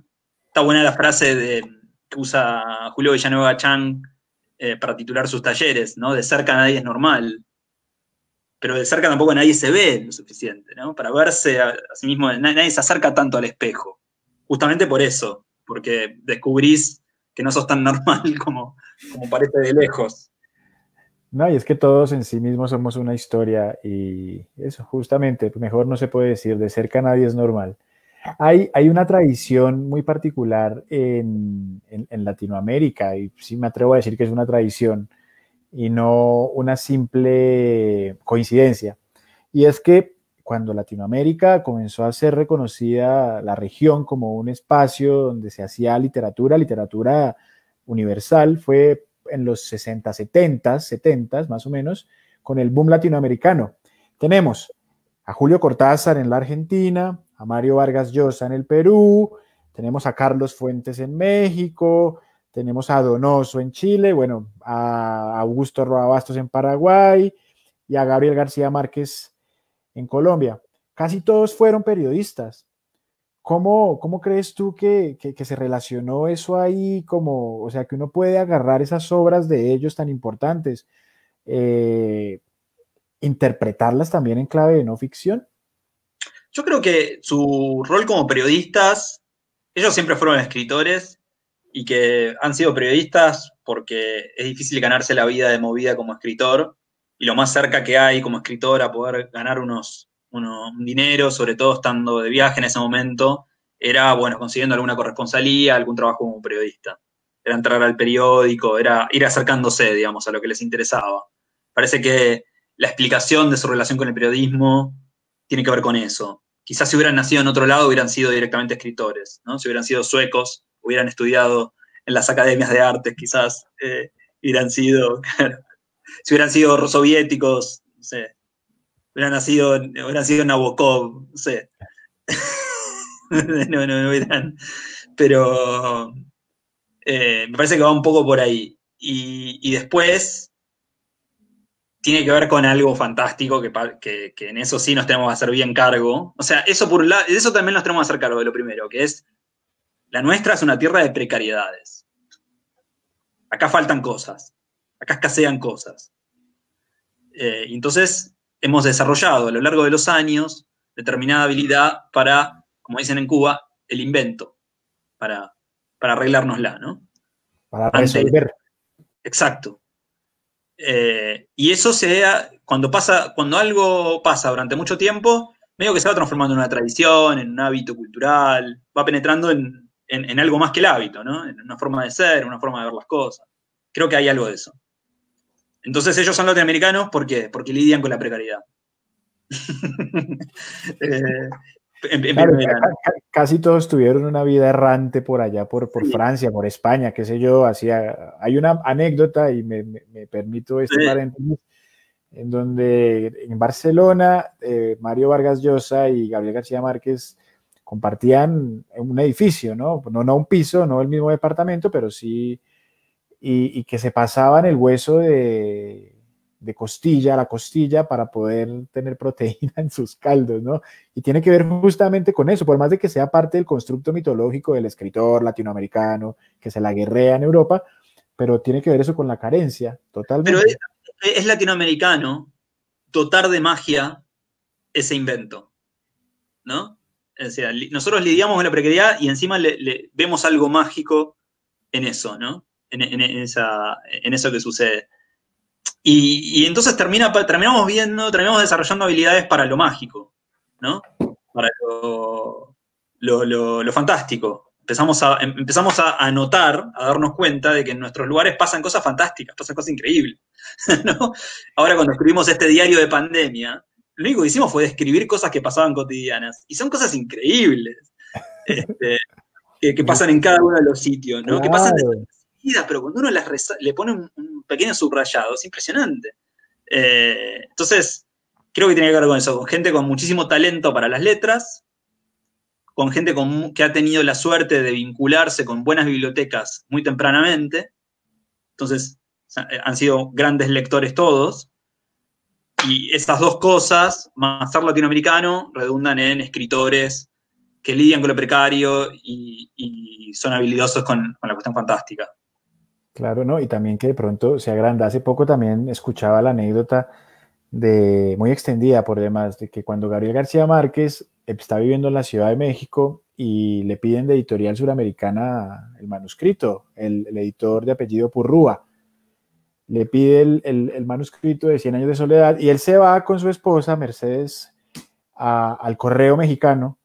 Está buena la frase que usa Julio Villanueva Chang para titular sus talleres, ¿no? De cerca nadie es normal. Pero de cerca tampoco nadie se ve lo suficiente, ¿no? Para verse a sí mismo, nadie se acerca tanto al espejo. Justamente por eso, porque descubrís que no sos tan normal como parece de lejos. No, y es que todos en sí mismos somos una historia y eso, justamente, mejor no se puede decir, de cerca nadie es normal. Hay una tradición muy particular en Latinoamérica, y sí me atrevo a decir que es una tradición y no una simple coincidencia. Y es que cuando Latinoamérica comenzó a ser reconocida la región como un espacio donde se hacía literatura universal, fue en los 60, 70 más o menos, con el boom latinoamericano. Tenemos a Julio Cortázar en la Argentina, a Mario Vargas Llosa en el Perú, tenemos a Carlos Fuentes en México, tenemos a Donoso en Chile, bueno, a Augusto Roa Bastos en Paraguay y a Gabriel García Márquez en Colombia. Casi todos fueron periodistas. ¿Cómo crees tú que se relacionó eso ahí? Como, o sea, que uno puede agarrar esas obras de ellos tan importantes, eh, interpretarlas también en clave de no ficción. Yo creo que su rol como periodistas, ellos siempre fueron escritores y que han sido periodistas porque es difícil ganarse la vida de movida como escritor y lo más cerca que hay como escritor a poder ganar un dinero, sobre todo estando de viaje en ese momento, era, bueno, consiguiendo alguna corresponsalía, algún trabajo como periodista. Era entrar al periódico, era ir acercándose, digamos, a lo que les interesaba. Parece que la explicación de su relación con el periodismo tiene que ver con eso. Quizás si hubieran nacido en otro lado hubieran sido directamente escritores, ¿no? Si hubieran sido suecos, hubieran estudiado en las academias de artes, quizás hubieran sido, claro, si hubieran sido soviéticos, no sé, hubieran sido Nabokov, no sé. no hubieran, pero me parece que va un poco por ahí. Y después tiene que ver con algo fantástico que en eso sí nos tenemos que hacer bien cargo. O sea, eso por un lado, de eso también nos tenemos que hacer cargo de lo primero, que es la nuestra es una tierra de precariedades. Acá faltan cosas, acá escasean cosas. Entonces, hemos desarrollado a lo largo de los años determinada habilidad para, como dicen en Cuba, el invento, para arreglárnosla, ¿no? Para resolver. Exacto. Y eso cuando algo pasa durante mucho tiempo, medio que se va transformando en una tradición, en un hábito cultural, va penetrando en algo más que el hábito, ¿no? En una forma de ser, una forma de ver las cosas. Creo que hay algo de eso. Entonces ellos son latinoamericanos, ¿por qué? Porque lidian con la precariedad. Claro, casi todos tuvieron una vida errante por allá, por Francia, por España, qué sé yo. Hay una anécdota, y me permito paréntesis, en donde en Barcelona Mario Vargas Llosa y Gabriel García Márquez compartían un edificio, ¿no? No un piso, no el mismo departamento, pero sí, y que se pasaban el hueso de costilla a la costilla para poder tener proteína en sus caldos, ¿no? Y tiene que ver justamente con eso, por más de que sea parte del constructo mitológico del escritor latinoamericano que se la guerrea en Europa, pero tiene que ver eso con la carencia, totalmente. Pero es latinoamericano dotar de magia ese invento, ¿no? O sea, nosotros lidiamos con la precariedad y encima le vemos algo mágico en eso, ¿no? En eso que sucede. Y entonces terminamos desarrollando habilidades para lo mágico, ¿no? Para lo fantástico. empezamos a notar, a darnos cuenta de que en nuestros lugares pasan cosas fantásticas, pasan cosas increíbles, ¿no? Ahora cuando escribimos este diario de pandemia, lo único que hicimos fue describir cosas que pasaban cotidianas, y son cosas increíbles, que pasan en cada uno de los sitios, ¿no? Que pasan Claro. desapercibidas, pero cuando uno le pone un pequeño subrayado, es impresionante. Entonces, creo que tiene que ver con eso, con gente con muchísimo talento para las letras, con gente que ha tenido la suerte de vincularse con buenas bibliotecas muy tempranamente. Entonces, han sido grandes lectores todos. Y esas dos cosas, más ser latinoamericano, redundan en escritores que lidian con lo precario y son habilidosos con la cuestión fantástica. Claro, ¿no? Y también que de pronto se agranda. Hace poco también escuchaba la anécdota muy extendida por demás, de que cuando Gabriel García Márquez está viviendo en la Ciudad de México y le piden de Editorial Suramericana el manuscrito, el editor de apellido Purrúa, le pide el manuscrito de Cien años de soledad y él se va con su esposa, Mercedes, al correo mexicano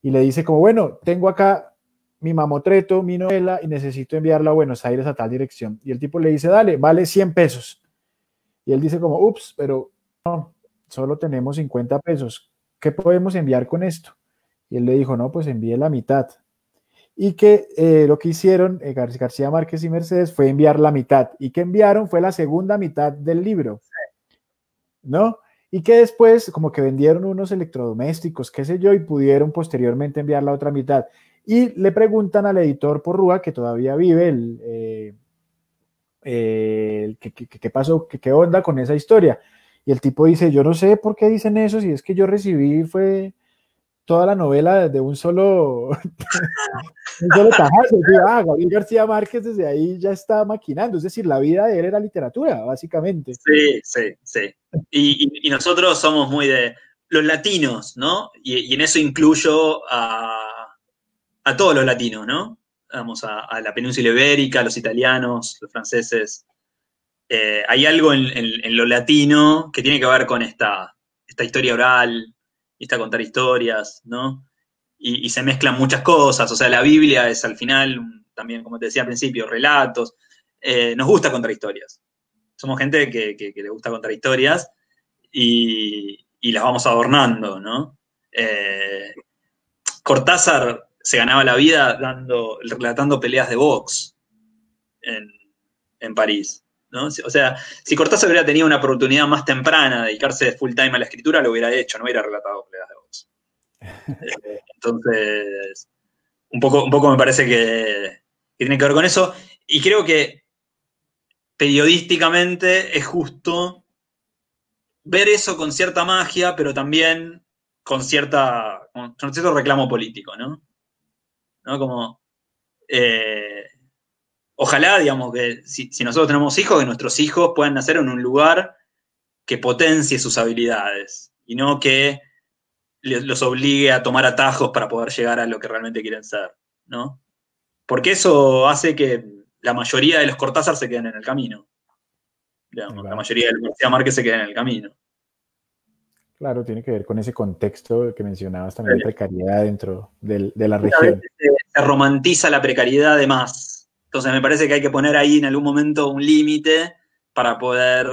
y le dice como, bueno, tengo acá mi mamotreto, mi novela y necesito enviarla a Buenos Aires a tal dirección. Y el tipo le dice, dale, vale 100 pesos. Y él dice como, ups, pero no, solo tenemos 50 pesos. ¿Qué podemos enviar con esto? Y él le dijo, no, pues envíe la mitad. Y que lo que hicieron García Márquez y Mercedes fue enviar la mitad. Y que enviaron fue la segunda mitad del libro, ¿no? Y que después como que vendieron unos electrodomésticos, qué sé yo, y pudieron posteriormente enviar la otra mitad. Y le preguntan al editor Porrúa, que todavía vive, ¿qué pasó? ¿Qué onda con esa historia? Y el tipo dice, yo no sé por qué dicen eso, si es que yo recibí fue toda la novela de un solo, un solo tajazo. Gabriel García Márquez desde ahí ya está maquinando, es decir, la vida de él era literatura, básicamente. Sí, sí, sí. Y nosotros somos muy de los latinos, ¿no? Y en eso incluyo a todos los latinos, ¿no? Vamos a la península ibérica, los italianos, los franceses. Hay algo en lo latino que tiene que ver con esta historia oral, esta contar historias, ¿no? Y se mezclan muchas cosas. O sea, la Biblia es al final, también, como te decía al principio, relatos. Nos gusta contar historias. Somos gente que le gusta contar historias y las vamos adornando, ¿no? Cortázar se ganaba la vida relatando peleas de box en París, ¿no? O sea, si Cortázar hubiera tenido una oportunidad más temprana de dedicarse full time a la escritura, lo hubiera hecho, no hubiera relatado peleas de box. Entonces, un poco me parece que tiene que ver con eso. Y creo que periodísticamente es justo ver eso con cierta magia, pero también con cierto reclamo político, ¿no? ¿No? Como, ojalá, digamos, que si nosotros tenemos hijos, que nuestros hijos puedan nacer en un lugar que potencie sus habilidades y no que los obligue a tomar atajos para poder llegar a lo que realmente quieren ser, ¿no? Porque eso hace que la mayoría de los Cortázar se queden en el camino. Digamos, la mayoría de los García Márquez se queden en el camino. Claro, tiene que ver con ese contexto que mencionabas también de precariedad dentro de la región. Se romantiza la precariedad de más. Entonces me parece que hay que poner ahí en algún momento un límite para poder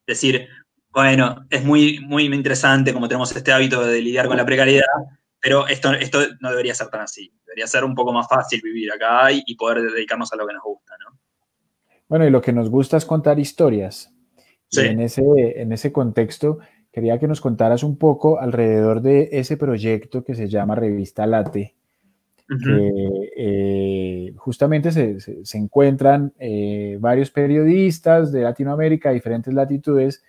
decir, bueno, es muy, muy interesante como tenemos este hábito de lidiar con la precariedad, pero esto no debería ser tan así. Debería ser un poco más fácil vivir acá y poder dedicarnos a lo que nos gusta, ¿no? Bueno, y lo que nos gusta es contar historias. Sí. Y en ese contexto, quería que nos contaras un poco alrededor de ese proyecto que se llama Revista Late, que justamente se encuentran varios periodistas de Latinoamérica, diferentes latitudes,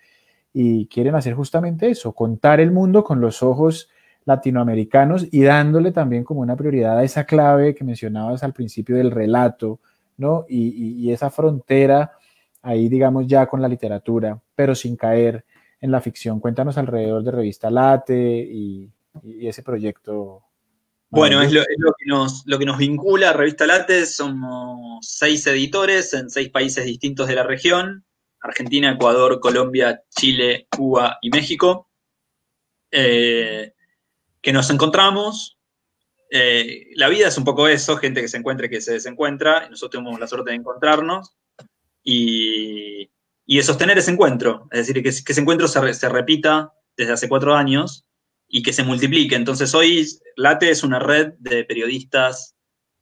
y quieren hacer justamente eso, contar el mundo con los ojos latinoamericanos y dándole también como una prioridad a esa clave que mencionabas al principio del relato, ¿no? Y esa frontera ahí, digamos, ya con la literatura, pero sin caer en la ficción. Cuéntanos alrededor de Revista Late y ese proyecto. Bueno, es lo que nos vincula a Revista Late. Somos 6 editores en 6 países distintos de la región: Argentina, Ecuador, Colombia, Chile, Cuba y México, que nos encontramos La vida es un poco eso, gente que se encuentra y que se desencuentra, y nosotros tenemos la suerte de encontrarnos y, y de sostener ese encuentro, es decir, que ese encuentro se repita desde hace 4 años y que se multiplique. Entonces hoy Late es una red de periodistas,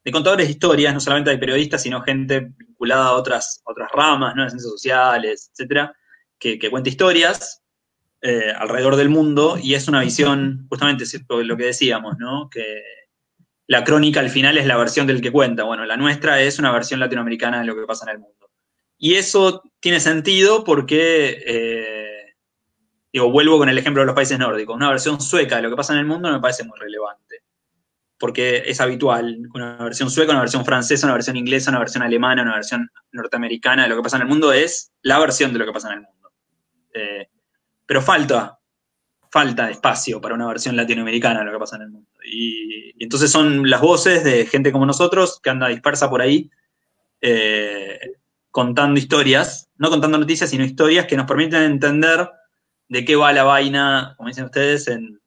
de contadores de historias, no solamente de periodistas, sino gente vinculada a otras ramas, ¿no? De ciencias sociales, etcétera, que cuenta historias alrededor del mundo, y es una visión, justamente lo que decíamos, ¿no? Que la crónica al final es la versión del que cuenta. Bueno, la nuestra es una versión latinoamericana de lo que pasa en el mundo. Y eso tiene sentido porque, vuelvo con el ejemplo de los países nórdicos, una versión sueca de lo que pasa en el mundo no me parece muy relevante, porque es habitual una versión sueca, una versión francesa, una versión inglesa, una versión alemana, una versión norteamericana de lo que pasa en el mundo es la versión de lo que pasa en el mundo. Pero falta espacio para una versión latinoamericana de lo que pasa en el mundo. Y entonces son las voces de gente como nosotros que anda dispersa por ahí, contando historias, no contando noticias, sino historias que nos permiten entender de qué va la vaina, como dicen ustedes, en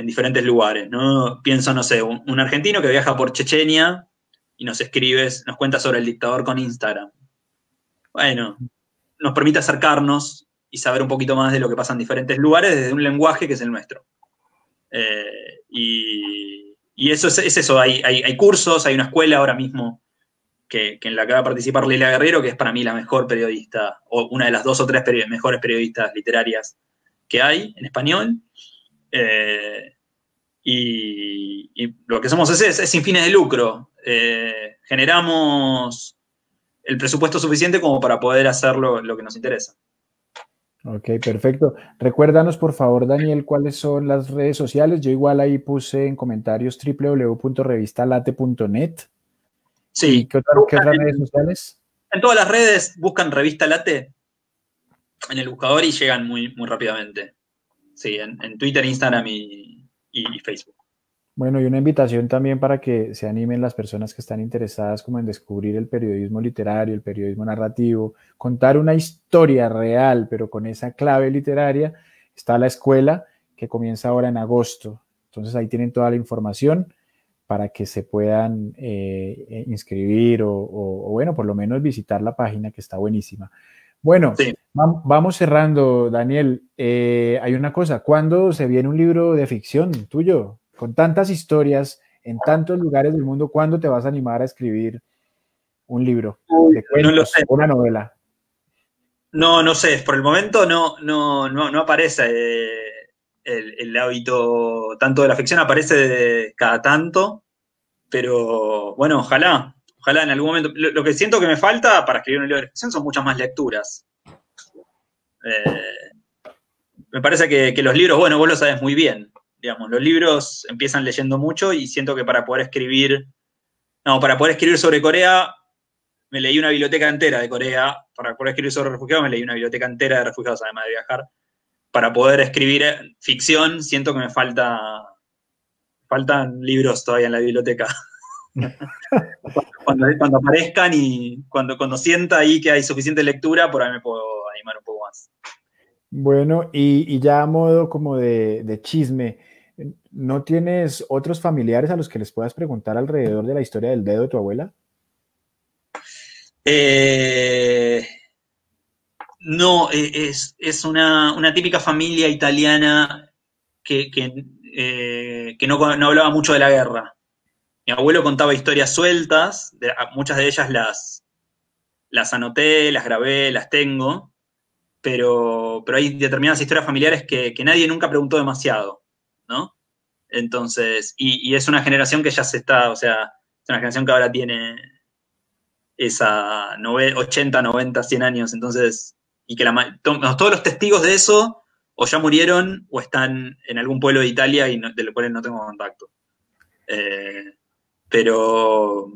diferentes lugares, ¿no? Pienso, no sé, un argentino que viaja por Chechenia y nos cuenta sobre el dictador con Instagram. Bueno, nos permite acercarnos y saber un poquito más de lo que pasa en diferentes lugares desde un lenguaje que es el nuestro. Y eso es eso, hay cursos, hay una escuela ahora mismo que en la que va a participar Leila Guerrero, que es para mí la mejor periodista, o una de las 2 o 3 mejores periodistas literarias que hay en español. Y lo que somos es sin fines de lucro. Generamos el presupuesto suficiente como para poder hacer lo que nos interesa. Ok, perfecto. Recuérdanos, por favor, Daniel, cuáles son las redes sociales. Yo igual ahí puse en comentarios www.revistalate.net. ¿Y Sí. qué otras redes sociales? En todas las redes buscan Revista Late en el buscador y llegan muy, muy rápidamente. Sí, en Twitter, Instagram y Facebook. Bueno, y una invitación también para que se animen las personas que están interesadas como en descubrir el periodismo literario, el periodismo narrativo, contar una historia real, pero con esa clave literaria. Está la escuela que comienza ahora en agosto. Entonces ahí tienen toda la información para que se puedan inscribir o, bueno, por lo menos visitar la página que está buenísima. Bueno, sí. Vamos cerrando, Daniel. Hay una cosa, ¿cuándo se viene un libro de ficción tuyo? Con tantas historias en tantos lugares del mundo, ¿cuándo te vas a animar a escribir un libro de No lo cuentos, sé. una novela? No sé, por el momento no aparece el hábito tanto de la ficción, aparece cada tanto, pero bueno, ojalá en algún momento. Lo que siento que me falta para escribir un libro de ficción son muchas más lecturas. Me parece que los libros, bueno, vos lo sabés muy bien, digamos, los libros empiezan leyendo mucho y siento que para poder escribir sobre Corea me leí una biblioteca entera de Corea, para poder escribir sobre refugiados me leí una biblioteca entera de refugiados, además de viajar. Para poder escribir ficción, siento que me faltan libros todavía en la biblioteca. cuando aparezcan y cuando sienta ahí que hay suficiente lectura, por ahí me puedo animar un poco más. Bueno, y ya a modo como de chisme, ¿no tienes otros familiares a los que les puedas preguntar alrededor de la historia del dedo de tu abuela? No, es una típica familia italiana que no hablaba mucho de la guerra. Mi abuelo contaba historias sueltas, muchas de ellas las anoté, las grabé, las tengo, pero hay determinadas historias familiares que nadie nunca preguntó demasiado, ¿no? Entonces, y es una generación que ya o sea, es una generación que ahora tiene esa 80, 90, 100 años, entonces, y que todos los testigos de eso o ya murieron o están en algún pueblo de Italia y de los cuales no tengo contacto. Pero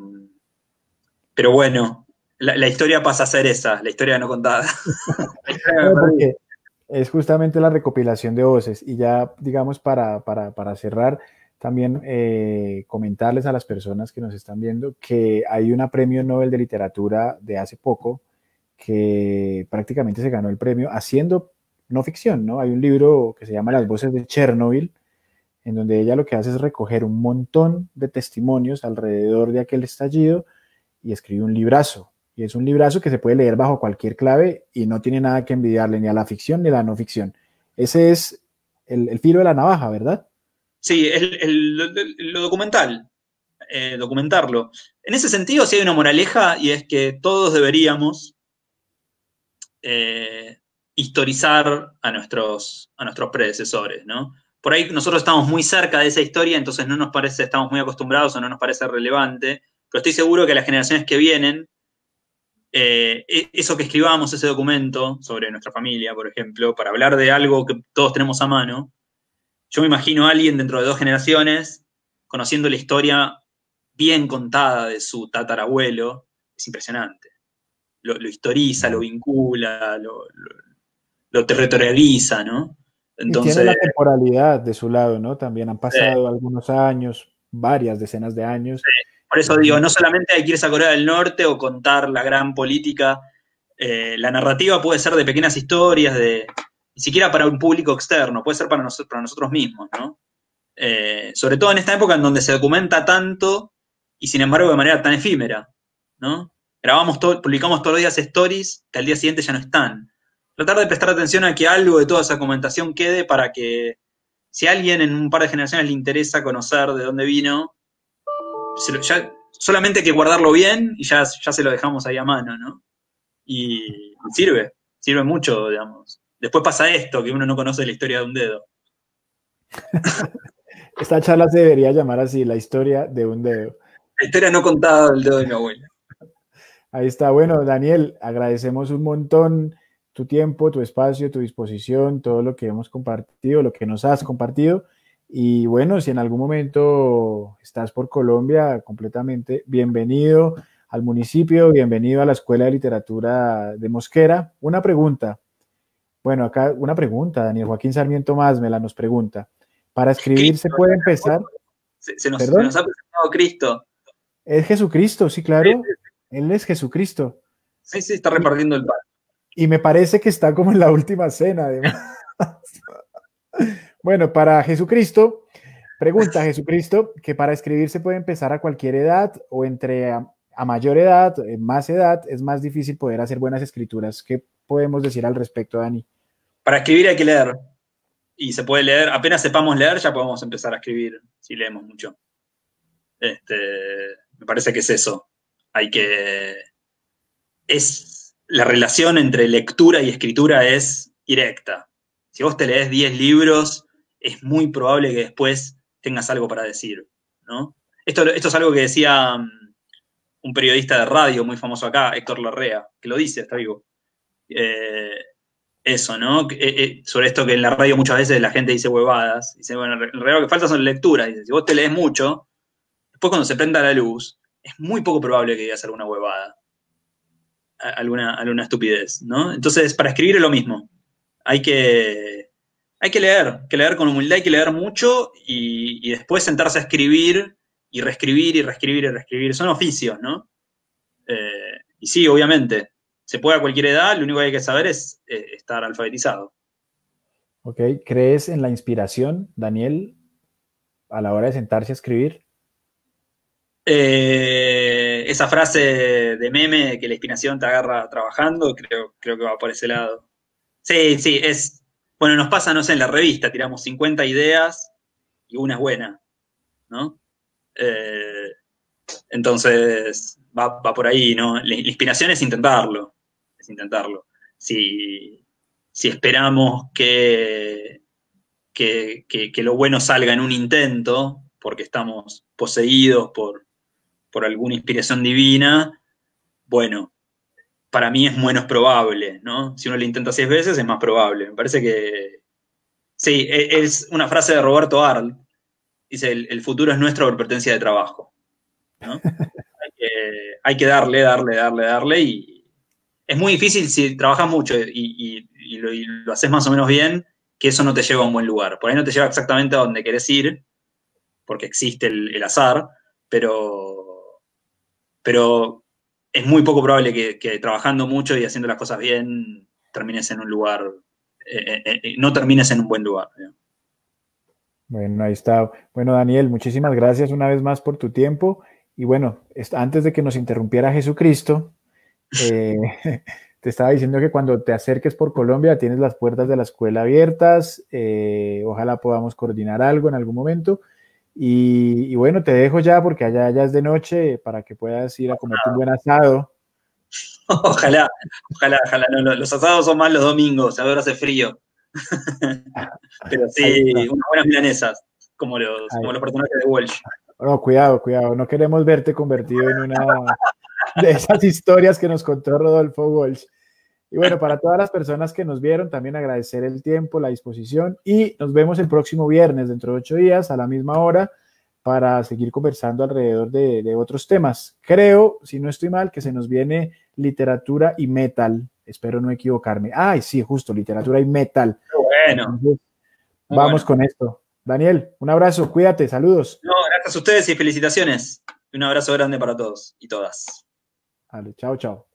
bueno, la historia pasa a ser esa, la historia no contada. Porque es justamente la recopilación de voces y ya, digamos, para cerrar, también comentarles a las personas que nos están viendo que hay una premio Nobel de literatura de hace poco que prácticamente se ganó el premio haciendo no ficción, ¿no? Hay un libro que se llama Las voces de Chernobyl, en donde ella lo que hace es recoger un montón de testimonios alrededor de aquel estallido y escribe un librazo. Y es un librazo que se puede leer bajo cualquier clave y no tiene nada que envidiarle ni a la ficción ni a la no ficción. Ese es el filo de la navaja, ¿verdad? Sí, lo documental, documentarlo. En ese sentido, sí hay una moraleja y es que todos deberíamos historizar a nuestros predecesores, ¿no? Por ahí nosotros estamos muy cerca de esa historia, entonces no nos parece, estamos muy acostumbrados o no nos parece relevante, pero estoy seguro que las generaciones que vienen, eso que escribamos, ese documento sobre nuestra familia, por ejemplo, para hablar de algo que todos tenemos a mano, yo me imagino a alguien dentro de 2 generaciones conociendo la historia bien contada de su tatarabuelo, es impresionante. Lo historiza, lo vincula, lo territorializa, ¿no? Y tiene Entonces, la temporalidad de su lado, ¿no? También han pasado algunos años, varias decenas de años. por eso digo, no solamente hay que irse a Corea del Norte o contar la gran política, la narrativa puede ser de pequeñas historias, ni siquiera para un público externo, puede ser para nosotros mismos, ¿no? Sobre todo en esta época en donde se documenta tanto y sin embargo de manera tan efímera, ¿no? Publicamos todos los días stories que al día siguiente ya no están. Tratar de prestar atención a que algo de toda esa documentación quede para que si a alguien en un par de generaciones le interesa conocer de dónde vino, solamente hay que guardarlo bien y ya se lo dejamos ahí a mano, ¿no? Y sirve mucho, digamos. Después pasa esto, que uno no conoce la historia de un dedo. Esta charla se debería llamar así, la historia de un dedo. La historia no contada del dedo de mi abuela. Ahí está. Bueno, Daniel, agradecemos un montón tu tiempo, tu espacio, tu disposición, todo lo que hemos compartido, lo que nos has compartido. Y bueno, si en algún momento estás por Colombia, completamente bienvenido al municipio, bienvenido a la Escuela de Literatura de Mosquera. Una pregunta. Bueno, acá una pregunta, Daniel Joaquín Sarmiento Másmela nos pregunta. ¿Para escribir se puede empezar? Se nos ¿Perdón? ha presentado Cristo. Es Jesucristo, sí, claro. Él es Jesucristo. Sí, está repartiendo el pan. Y me parece que está como en la última cena, además. Bueno, para Jesucristo, pregunta Jesucristo, que para escribir se puede empezar a cualquier edad o entre a mayor edad, más edad, es más difícil poder hacer buenas escrituras. ¿Qué podemos decir al respecto, Dani? Para escribir hay que leer. Y se puede leer, apenas sepamos leer, ya podemos empezar a escribir, si leemos mucho. Me parece que es eso. La relación entre lectura y escritura es directa. Si vos te lees 10 libros, es muy probable que después tengas algo para decir, ¿no? Esto es algo que decía un periodista de radio muy famoso acá, Héctor Larrea, que lo dice, está vivo. Eso, ¿no? Sobre esto que en la radio muchas veces la gente dice huevadas. Dice, bueno, en realidad lo que falta son lecturas. Dice, si vos te lees mucho, después cuando se prenda la luz, es muy poco probable que digas alguna huevada. Alguna estupidez, ¿no? Entonces, para escribir es lo mismo. Hay que leer con humildad, hay que leer mucho y después sentarse a escribir y reescribir y reescribir y reescribir. Son oficios, ¿no? Y sí, obviamente, se puede a cualquier edad, lo único que hay que saber es estar alfabetizado. Ok, ¿crees en la inspiración, Daniel, a la hora de sentarse a escribir? Esa frase de meme que la inspiración te agarra trabajando, creo que va por ese lado. Sí, bueno, nos pasa, no sé, en la revista, tiramos 50 ideas y una es buena, ¿no? Entonces, va por ahí, ¿no? La inspiración es intentarlo, Si esperamos que lo bueno salga en un intento, porque estamos poseídos por alguna inspiración divina, bueno, para mí es menos probable, ¿no? Si uno lo intenta 6 veces es más probable. Me parece que sí, es una frase de Roberto Arlt, dice, el futuro es nuestro por pertenencia de trabajo, ¿no? Hay que darle y es muy difícil si trabajas mucho y lo haces más o menos bien, que eso no te lleva a un buen lugar. Por ahí no te lleva exactamente a donde querés ir, porque existe el azar, pero es muy poco probable que trabajando mucho y haciendo las cosas bien termines en un lugar, no termines en un buen lugar. ¿No? Bueno, ahí está. Bueno, Daniel, muchísimas gracias una vez más por tu tiempo. Y bueno, antes de que nos interrumpiera Jesucristo, eh, te estaba diciendo que cuando te acerques por Colombia tienes las puertas de la escuela abiertas. Ojalá podamos coordinar algo en algún momento. Y bueno, te dejo ya porque allá ya es de noche para que puedas ir a comerte un buen asado. Ojalá, ojalá, ojalá. No, los asados son más los domingos, ahora hace frío. Pero Ahí sí, está. unas buenas milanesas, Ahí. como los personajes de Walsh. No, cuidado, cuidado. No queremos verte convertido en una de esas historias que nos contó Rodolfo Walsh. Y bueno, para todas las personas que nos vieron, también agradecer el tiempo, la disposición y nos vemos el próximo viernes, dentro de 8 días, a la misma hora, para seguir conversando alrededor de otros temas. Creo, si no estoy mal, que se nos viene literatura y metal. Espero no equivocarme. Ay, sí, justo, literatura y metal. Muy bueno, Entonces, muy vamos bueno. con esto. Daniel, un abrazo, cuídate, saludos. No, gracias a ustedes y felicitaciones. Un abrazo grande para todos y todas. Vale, chao, chao.